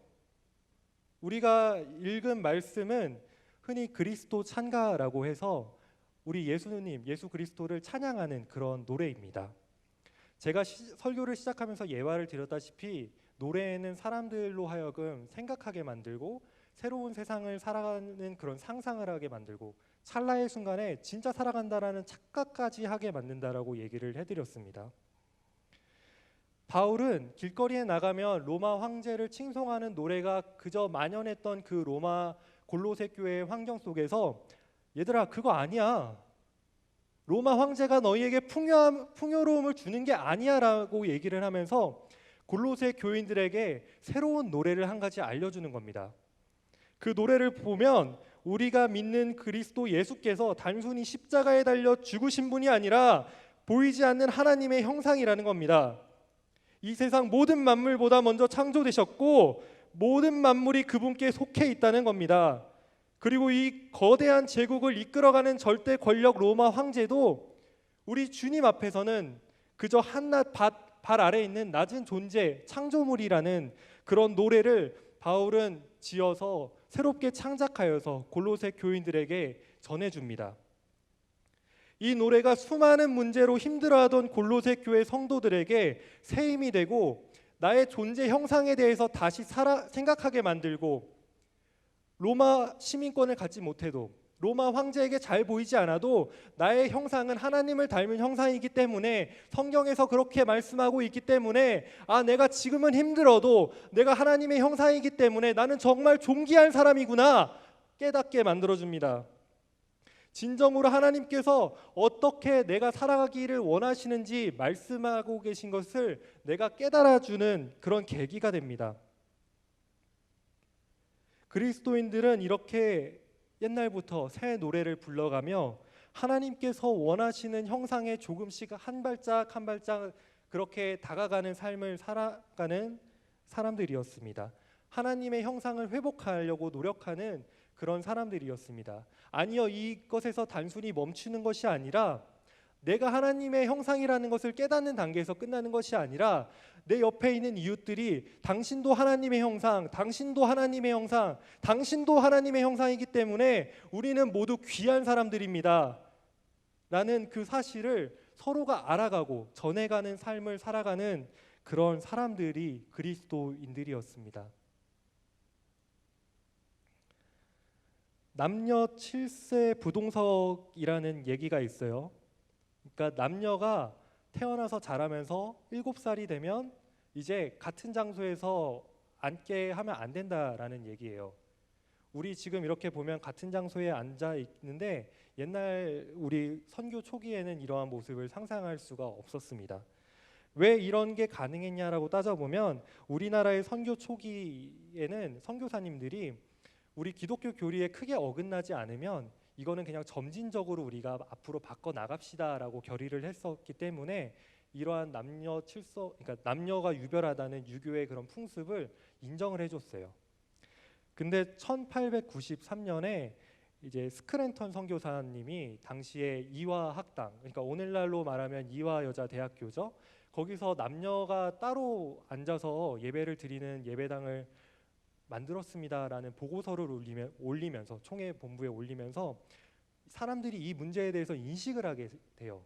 우리가 읽은 말씀은 흔히 그리스도 찬가라고 해서 우리 예수님, 예수 그리스도를 찬양하는 그런 노래입니다. 제가 설교를 시작하면서 예화를 드렸다시피 노래에는 사람들로 하여금 생각하게 만들고 새로운 세상을 살아가는 그런 상상을 하게 만들고 찰나의 순간에 진짜 살아간다라는 착각까지 하게 만든다라고 얘기를 해드렸습니다. 바울은 길거리에 나가면 로마 황제를 칭송하는 노래가 그저 만연했던 그 로마 골로새 교회의 환경 속에서 얘들아 그거 아니야. 로마 황제가 너희에게 풍요로움을 주는 게 아니야 라고 얘기를 하면서 골로새 교인들에게 새로운 노래를 한 가지 알려주는 겁니다. 그 노래를 보면 우리가 믿는 그리스도 예수께서 단순히 십자가에 달려 죽으신 분이 아니라 보이지 않는 하나님의 형상이라는 겁니다. 이 세상 모든 만물보다 먼저 창조되셨고 모든 만물이 그분께 속해 있다는 겁니다. 그리고 이 거대한 제국을 이끌어가는 절대 권력 로마 황제도 우리 주님 앞에서는 그저 한낱 발 아래에 있는 낮은 존재, 창조물이라는 그런 노래를 바울은 지어서 새롭게 창작하여서 골로새 교인들에게 전해줍니다. 이 노래가 수많은 문제로 힘들어하던 골로새 교회 성도들에게 새 힘이 되고 나의 존재 형상에 대해서 다시 생각하게 만들고 로마 시민권을 갖지 못해도 로마 황제에게 잘 보이지 않아도 나의 형상은 하나님을 닮은 형상이기 때문에 성경에서 그렇게 말씀하고 있기 때문에 내가 지금은 힘들어도 내가 하나님의 형상이기 때문에 나는 정말 존귀한 사람이구나 깨닫게 만들어줍니다. 진정으로 하나님께서 어떻게 내가 살아가기를 원하시는지 말씀하고 계신 것을 내가 깨달아주는 그런 계기가 됩니다. 그리스도인들은 이렇게 옛날부터 새 노래를 불러가며 하나님께서 원하시는 형상에 조금씩 한 발짝 한 발짝 그렇게 다가가는 삶을 살아가는 사람들이었습니다. 하나님의 형상을 회복하려고 노력하는 그런 사람들이었습니다. 아니요, 이것에서 단순히 멈추는 것이 아니라 내가 하나님의 형상이라는 것을 깨닫는 단계에서 끝나는 것이 아니라 내 옆에 있는 이웃들이 당신도 하나님의 형상, 당신도 하나님의 형상, 당신도 하나님의 형상이기 때문에 우리는 모두 귀한 사람들입니다 라는 그 사실을 서로가 알아가고 전해가는 삶을 살아가는 그런 사람들이 그리스도인들이었습니다. 남녀 7세 부동석이라는 얘기가 있어요. 그러니까 남녀가 태어나서 자라면서 7살이 되면 이제 같은 장소에서 앉게 하면 안 된다라는 얘기예요. 우리 지금 이렇게 보면 같은 장소에 앉아 있는데 옛날 우리 선교 초기에는 이러한 모습을 상상할 수가 없었습니다. 왜 이런 게 가능했냐라고 따져보면 우리나라의 선교 초기에는 선교사님들이 우리 기독교 교리에 크게 어긋나지 않으면 이거는 그냥 점진적으로 우리가 앞으로 바꿔 나갑시다라고 결의를 했었기 때문에 이러한 남녀 칠서, 그러니까 남녀가 유별하다는 유교의 그런 풍습을 인정을 해줬어요. 근데 1893년에 이제 스크랜턴 선교사님이 당시에 이화 학당, 그러니까 오늘날로 말하면 이화 여자 대학교죠. 거기서 남녀가 따로 앉아서 예배를 드리는 예배당을 만들었습니다라는 보고서를 올리면서 총회 본부에 올리면서 사람들이 이 문제에 대해서 인식을 하게 돼요.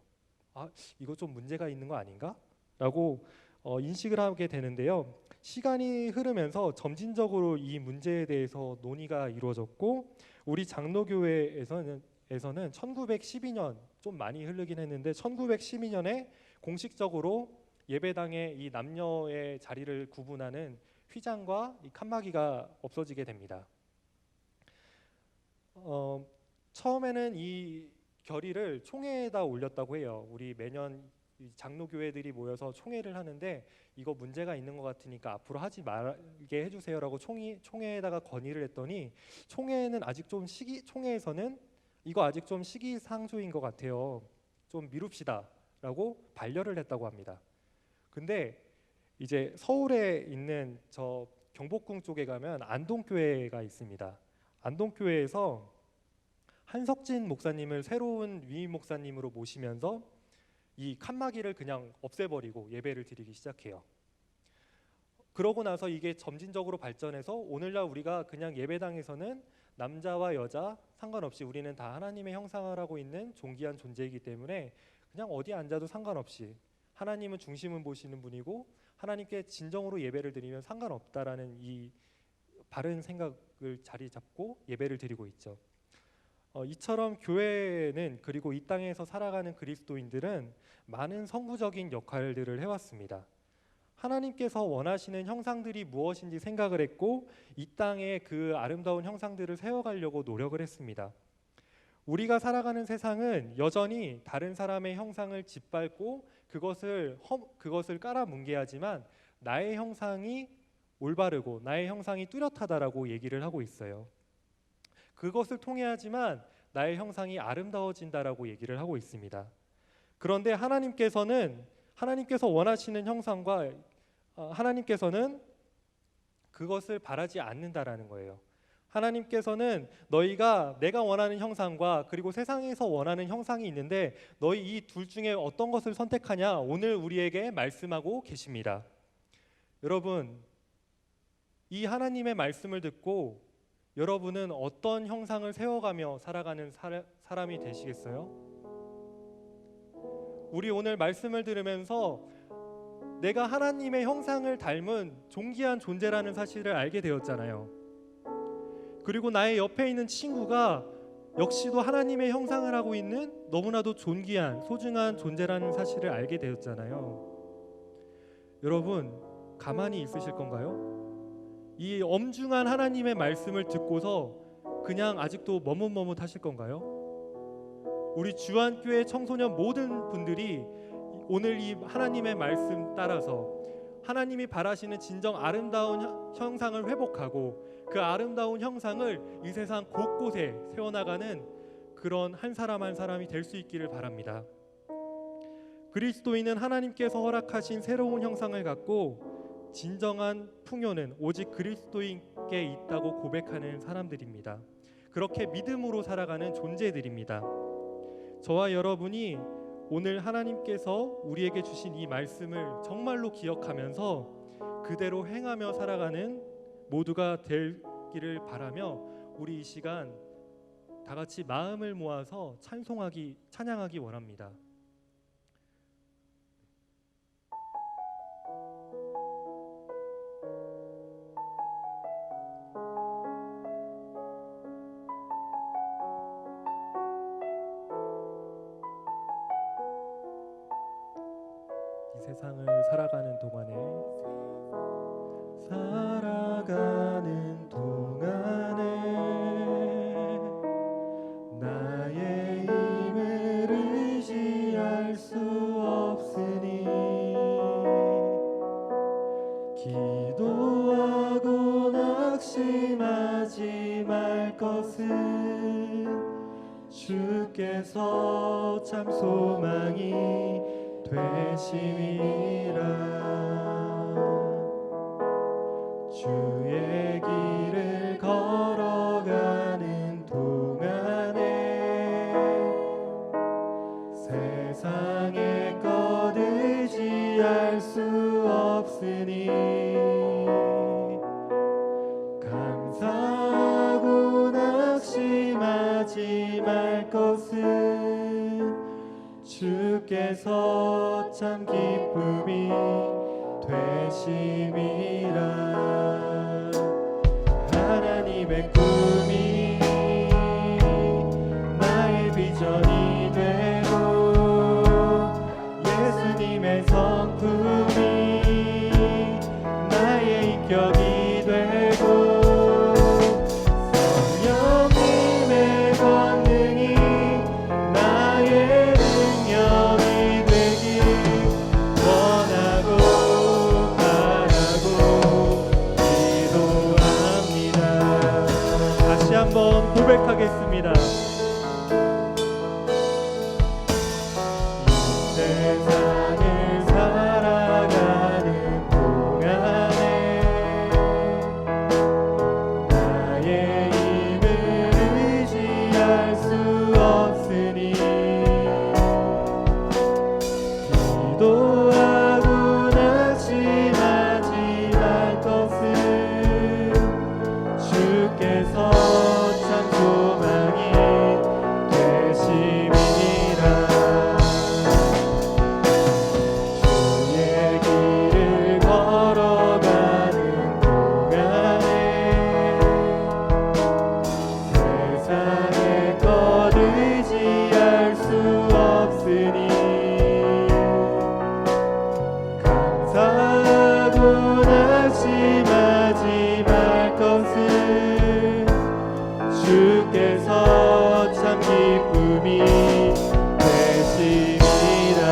아, 이거 좀 문제가 있는 거 아닌가? 라고 인식을 하게 되는데요. 시간이 흐르면서 점진적으로 이 문제에 대해서 논의가 이루어졌고 우리 장로교회에서는 1912년, 좀 많이 흐르긴 했는데 1912년에 공식적으로 예배당에 이 남녀의 자리를 구분하는 휘장과 이 칸막이가 없어지게 됩니다. 처음에는 이 결의를 총회에다 올렸다고 해요. 우리 매년 이 장로교회들이 모여서 총회를 하는데 이거 문제가 있는 것 같으니까 앞으로 하지 말게 해주세요라고 총회에다가 건의를 했더니 총회에서는 이거 아직 좀 시기상조인 것 같아요. 좀 미룹시다라고 반려를 했다고 합니다. 근데 이제 서울에 있는 저 경복궁 쪽에 가면 안동교회가 있습니다. 안동교회에서 한석진 목사님을 새로운 위임 목사님으로 모시면서 이 칸막이를 그냥 없애버리고 예배를 드리기 시작해요. 그러고 나서 이게 점진적으로 발전해서 오늘날 우리가 그냥 예배당에서는 남자와 여자 상관없이 우리는 다 하나님의 형상을 하고 있는 존귀한 존재이기 때문에 그냥 어디 앉아도 상관없이 하나님은 중심을 보시는 분이고 하나님께 진정으로 예배를 드리면 상관없다라는 이 바른 생각을 자리 잡고 예배를 드리고 있죠. 이처럼 교회는 그리고 이 땅에서 살아가는 그리스도인들은 많은 선구적인 역할들을 해왔습니다. 하나님께서 원하시는 형상들이 무엇인지 생각을 했고 이 땅에 그 아름다운 형상들을 세워가려고 노력을 했습니다. 우리가 살아가는 세상은 여전히 다른 사람의 형상을 짓밟고 그것을 깔아뭉개하지만 나의 형상이 올바르고 나의 형상이 뚜렷하다라고 얘기를 하고 있어요. 그것을 통해 하지만 나의 형상이 아름다워진다라고 얘기를 하고 있습니다. 그런데 하나님께서 원하시는 형상과 하나님께서는 그것을 바라지 않는다라는 거예요. 하나님께서는 너희가 내가 원하는 형상과 그리고 세상에서 원하는 형상이 있는데 너희 이 둘 중에 어떤 것을 선택하냐 오늘 우리에게 말씀하고 계십니다. 여러분, 이 하나님의 말씀을 듣고 여러분은 어떤 형상을 세워가며 살아가는 사람이 되시겠어요? 우리 오늘 말씀을 들으면서 내가 하나님의 형상을 닮은 존귀한 존재라는 사실을 알게 되었잖아요. 그리고 나의 옆에 있는 친구가 역시도 하나님의 형상을 하고 있는 너무나도 존귀한 소중한 존재라는 사실을 알게 되었잖아요. 여러분, 가만히 있으실 건가요? 이 엄중한 하나님의 말씀을 듣고서 그냥 아직도 머뭇머뭇하실 건가요? 우리 주안교회 청소년 모든 분들이 오늘 이 하나님의 말씀 따라서 하나님이 바라시는 진정 아름다운 형상을 회복하고 그 아름다운 형상을 이 세상 곳곳에 세워나가는 그런 한 사람 한 사람이 될 수 있기를 바랍니다. 그리스도인은 하나님께서 허락하신 새로운 형상을 갖고 진정한 풍요는 오직 그리스도인께 있다고 고백하는 사람들입니다. 그렇게 믿음으로 살아가는 존재들입니다. 저와 여러분이 오늘 하나님께서 우리에게 주신 이 말씀을 정말로 기억하면서 그대로 행하며 살아가는 모두가 되기를 바라며 우리 이 시간 다 같이 마음을 모아서 찬양하기 원합니다. 이 세상을 살아가는 동안에 나의 힘을 의지할 수 없으니 기도하고 낙심하지 말 것은 주께서 참 소망이 되심이라. 주의 길을 걸어가는 동안에 세상의 것 의지할 수 없으니 주께서 참 기쁨이 되심이라. 하나님의 꿈이 나의 비전이 되고 예수님의 성품이 나의 인격이 되고 성령님의 권능이 나의 능력이 되길 원하고 바라고 기도합니다. 다시 한번 고백하겠습니다. 이 세상을 살아가는 동안에 나의 힘을 의지할 수 없으니 기도하고 낙심하지 말 것은 주께서 참 소망이 되심이라. 주의 길을 걸어가는 동안에 세상의 것 의지할 수 없으니 감사하고 낙심하지 말 것은 주께서 참 기쁨이 되심이라.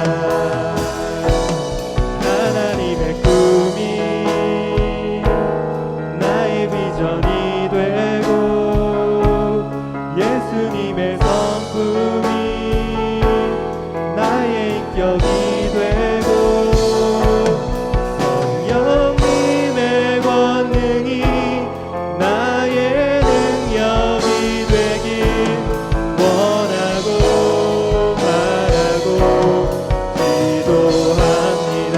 하나님의 꿈이 나의 비전이 되고 예수님의 성품이 나의 인격이 되고 성령님의 권능이 나의 능력이 되길 원하고 바라고 기도합니다.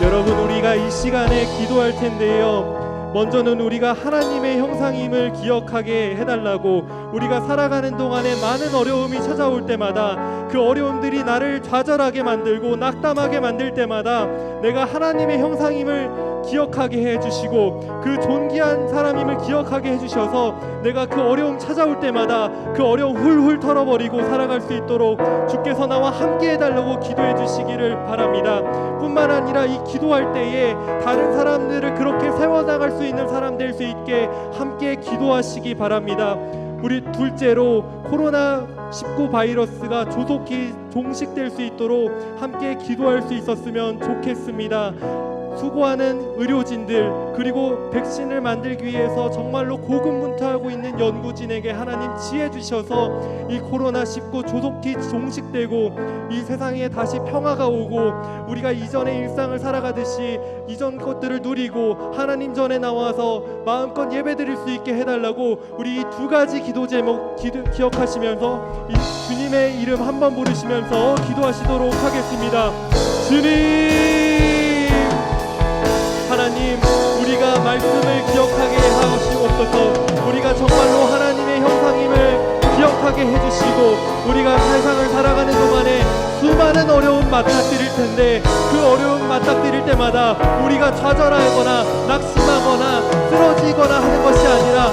여러분, 우리가 이 시간에 기도할 텐데요, 먼저는 우리가 하나님의 형상임을 기억하게 해달라고. 우리가 살아가는 동안에 많은 어려움이 찾아올 때마다 그 어려움들이 나를 좌절하게 만들고 낙담하게 만들 때마다 내가 하나님의 형상임을 기억하게 해주시고 그 존귀한 사람임을 기억하게 해주셔서 내가 그 어려움 찾아올 때마다 그 어려움 훌훌 털어버리고 살아갈 수 있도록 주께서 나와 함께 해달라고 기도해 주시기를 바랍니다. 뿐만 아니라 이 기도할 때에 다른 사람들을 그렇게 세워나갈 수 있는 사람 될 수 있게 함께 기도하시기 바랍니다. 우리 둘째로 코로나19 바이러스가 조속히 종식될 수 있도록 함께 기도할 수 있었으면 좋겠습니다. 수고하는 의료진들 그리고 백신을 만들기 위해서 정말로 고군분투하고 있는 연구진에게 하나님 지혜 주셔서 이 코로나19 조속히 종식되고 이 세상에 다시 평화가 오고 우리가 이전의 일상을 살아가듯이 이전 것들을 누리고 하나님 전에 나와서 마음껏 예배드릴 수 있게 해달라고 우리 이 두 가지 기도 제목 기억하시면서 이 주님의 이름 한번 부르시면서 기도하시도록 하겠습니다. 주님, 하나님, 우리가 말씀을 기억하게 하시옵소서. 우리가 정말로 하나님의 형상임을 기억하게 해주시고 우리가 세상을 살아가는 동안에 수많은 어려움 맞닥뜨릴 텐데 그 어려움 맞닥뜨릴 때마다 우리가 좌절하거나 낙심하거나 쓰러지거나 하는 것이 아니라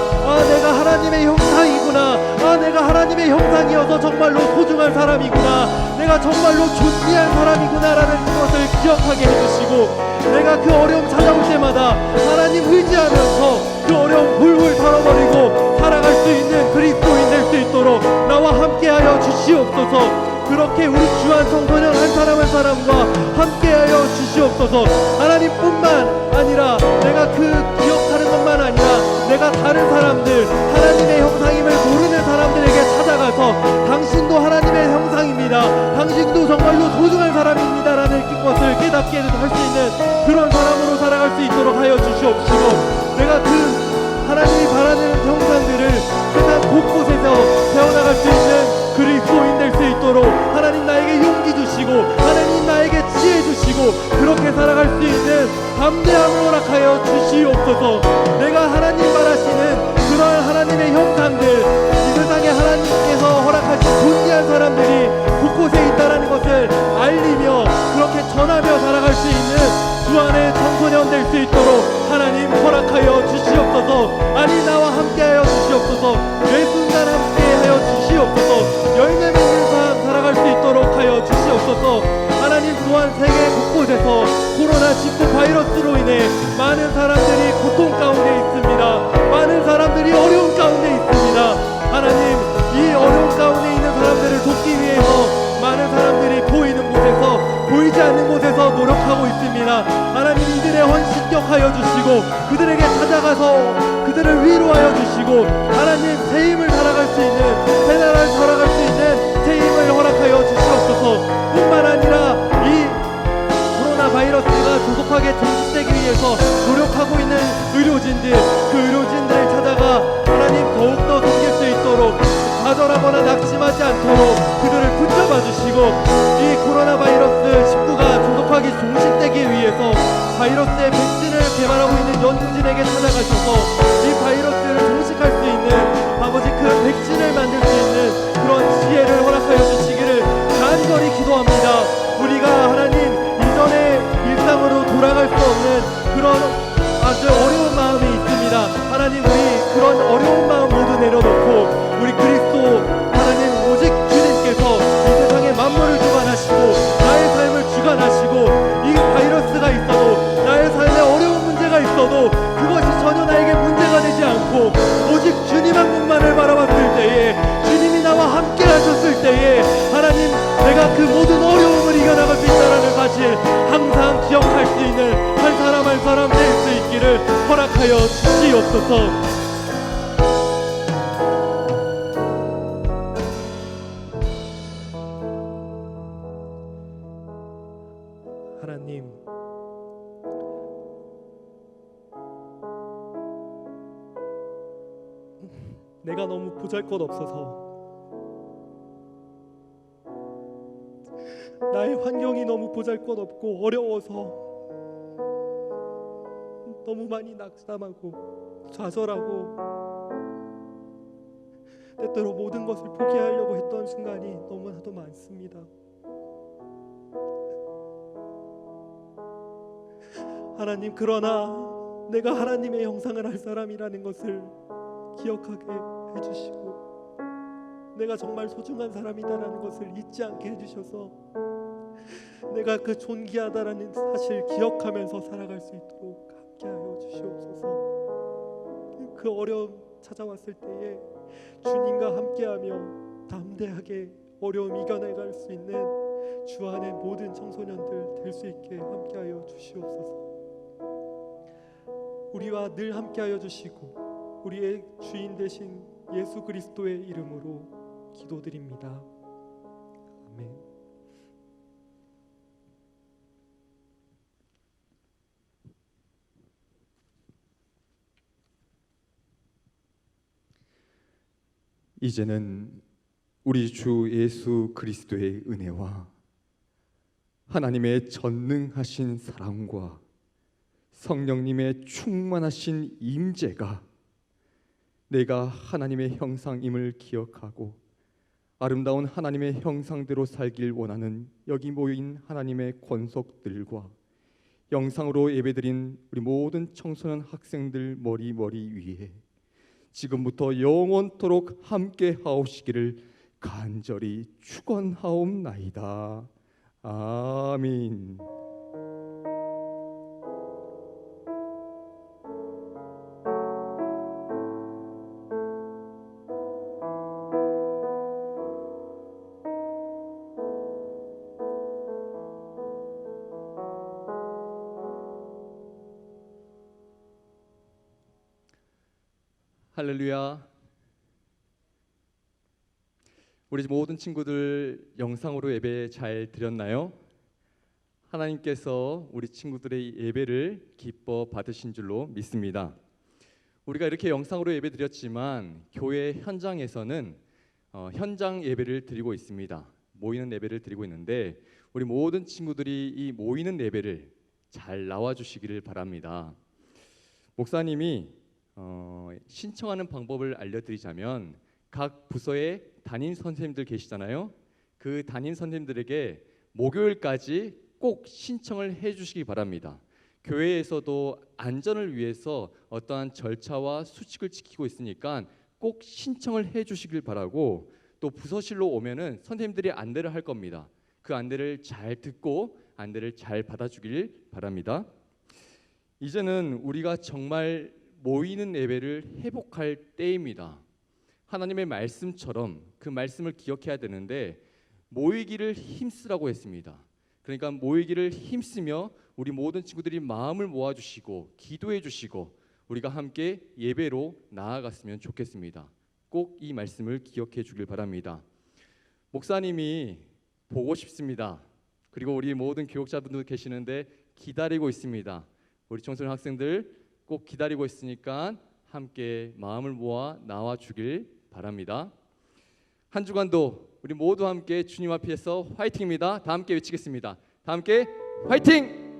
내가 하나님의 형상이구나, 내가 하나님의 형상이어서 정말로 소중한 사람이구나, 내가 정말로 존귀한 사람이구나라는 것을 기억하게 해주시고 내가 그 어려움 찾아올 때마다 하나님 의지하면서 그 어려움 훌훌 털어버리고 살아갈 수 있는 그리스도인 될 수 있도록 나와 함께하여 주시옵소서. 그렇게 우리 주한 청소년 한 사람 한 사람과 함께하여 주시옵소서. 하나님뿐만 아니라 내가 그 기억하는 것만 아니라 내가 다른 사람들 하나님의 형상임을 모르는 사람들에게 찾아가서 당신도 하나님의 형상입니다, 당신도 정말로 소중한 사람입니다라는 것을 깨닫게 할 수 있는 그런 사람으로 살아갈 수 있도록 하여 주시옵시고 내가 그 하나님이 바라는 형상들을 세상 곳곳에서 세워나갈 수 있는 그리스도인 될 수 있도록 하나님 나에게 용기 주시고 하나님 나에게 지혜 주시고 그렇게 살아갈 수 있는 담대함을 허락하여 주시옵소서. 내가 하나님 바라시는 그러한 하나님의 형상들, 이 세상에 하나님께서 허락하신 존귀한 사람들이 곳곳에 청소년 될 수 있도록 하나님 허락하여 주시옵소서. 아니 나와 함께하여 주시옵소서. 매 순간 함께하여 주시옵소서. 열매 맺는 삶 살아갈 수 있도록 하여 주시옵소서. 하나님 또한 세계 곳곳에서 코로나19 바이러스로 인해 많은 사람들이 고통 가운데 있습니다. 많은 사람들이 어려움 가운데 있습니다. 하나님 이 어려움 가운데 있는 사람들을 돕기 위해서 많은 사람들이 보이는 곳에서 보이지 않는 곳에서 노력하고 있습니다. 하나님 이들의 헌신 기억하여 주시고 그들에게 찾아가서 그들을 위로하여 주시고 하나님 새 힘을 살아갈 수 있는 새 나라를 살아갈 수 있는 새 힘을 허락하여 주시옵소서. 뿐만 아니라 이 코로나 바이러스가 조속하게 종식되기 위해서 노력하고 있는 의료진들, 그 의료진들을 찾아가 하나님 더욱더 섬길 수 있도록 좌절하거나 낙심하지 않도록 그들을 붙잡아 주시고 이 코로나 바이러스 19가 조속하게 종식되기 위해서 바이러스의 백신을 개발하고 있는 연구진에게 찾아가셔서 이 바이러스를 종식할 수 있는 아버지 그 백신을 만들 수 있는 그런 지혜를 허락하여 주시기를 간절히 기도합니다. 우리가 하나님 이전의 일상으로 돌아갈 수 없는 그런 아주 어려운 마음이 있습니다. 하나님 우리 그런 어려운 마음 모두 내려놓고 우리 그리스도 하나님 오직 주님께서 이 세상의 만물을 주관하시고 나의 삶을 주관하시고 이 바이러스가 있어도 나의 삶에 어려운 문제가 있어도 그것이 전혀 나에게 문제가 되지 않고 오직 주님 한 분만을 바라봤을 때에 주님이 나와 함께 하셨을 때에 하나님 내가 그 모든 어려움을 이겨나갈 수 있다는 사실 항상 기억할 수 있는 한 사람 될 수 있기를 허락하여 주시옵소서. 하나님 내가 너무 보잘것없어서 나의 환경이 너무 보잘것없고 어려워서 너무 많이 낙담하고 좌절하고 때때로 모든 것을 포기하려고 했던 순간이 너무나도 많습니다. 하나님 그러나 내가 하나님의 형상을 할 사람이라는 것을 기억하게 해주시고 내가 정말 소중한 사람이다라는 것을 잊지 않게 해주셔서 내가 그 존귀하다라는 사실 기억하면서 살아갈 수 있도록 함께하여 주시옵소서. 그 어려움 찾아왔을 때에 주님과 함께하며 담대하게 어려움 이겨내갈 수 있는 주 안의 모든 청소년들 될 수 있게 함께하여 주시옵소서. 우리와 늘 함께하여 주시고 우리의 주인 되신 예수 그리스도의 이름으로 기도드립니다. 아멘. 이제는 우리 주 예수 그리스도의 은혜와 하나님의 전능하신 사랑과 성령님의 충만하신 임재가 내가 하나님의 형상임을 기억하고 아름다운 하나님의 형상대로 살길 원하는 여기 모인 하나님의 권속들과 영상으로 예배드린 우리 모든 청소년 학생들 머리 위에 지금부터 영원토록 함께 하옵시기를 간절히 축원하옵나이다. 아멘. 할렐루야. 우리 모든 친구들 영상으로 예배 잘 드렸나요? 하나님께서 우리 친구들의 예배를 기뻐 받으신 줄로 믿습니다. 우리가 이렇게 영상으로 예배 드렸지만 교회 현장에서는 현장 예배를 드리고 있습니다. 모이는 예배를 드리고 있는데 우리 모든 친구들이 이 모이는 예배를 잘 나와 주시기를 바랍니다. 목사님이 신청하는 방법을 알려드리자면 각 부서에 담임 선생님들 계시잖아요. 그 담임 선생님들에게 목요일까지 꼭 신청을 해주시기 바랍니다. 교회에서도 안전을 위해서 어떠한 절차와 수칙을 지키고 있으니까 꼭 신청을 해주시길 바라고, 또 부서실로 오면은 선생님들이 안내를 할 겁니다. 그 안내를 잘 듣고 안내를 잘 받아주길 바랍니다. 이제는 우리가 정말 모이는 예배를 회복할 때입니다. 하나님의 말씀처럼 그 말씀을 기억해야 되는데 모이기를 힘쓰라고 했습니다. 그러니까 모이기를 힘쓰며 우리 모든 친구들이 마음을 모아주시고 기도해 주시고 우리가 함께 예배로 나아갔으면 좋겠습니다. 꼭 이 말씀을 기억해 주길 바랍니다. 목사님이 보고 싶습니다. 그리고 우리 모든 교육자분들 계시는데 기다리고 있습니다. 우리 청소년 학생들 꼭 기다리고 있으니까 함께 마음을 모아 나와 주길 바랍니다. 한 주간도 우리 모두 함께 주님 앞에서 화이팅입니다. 다 함께 외치겠습니다. 다 함께 화이팅!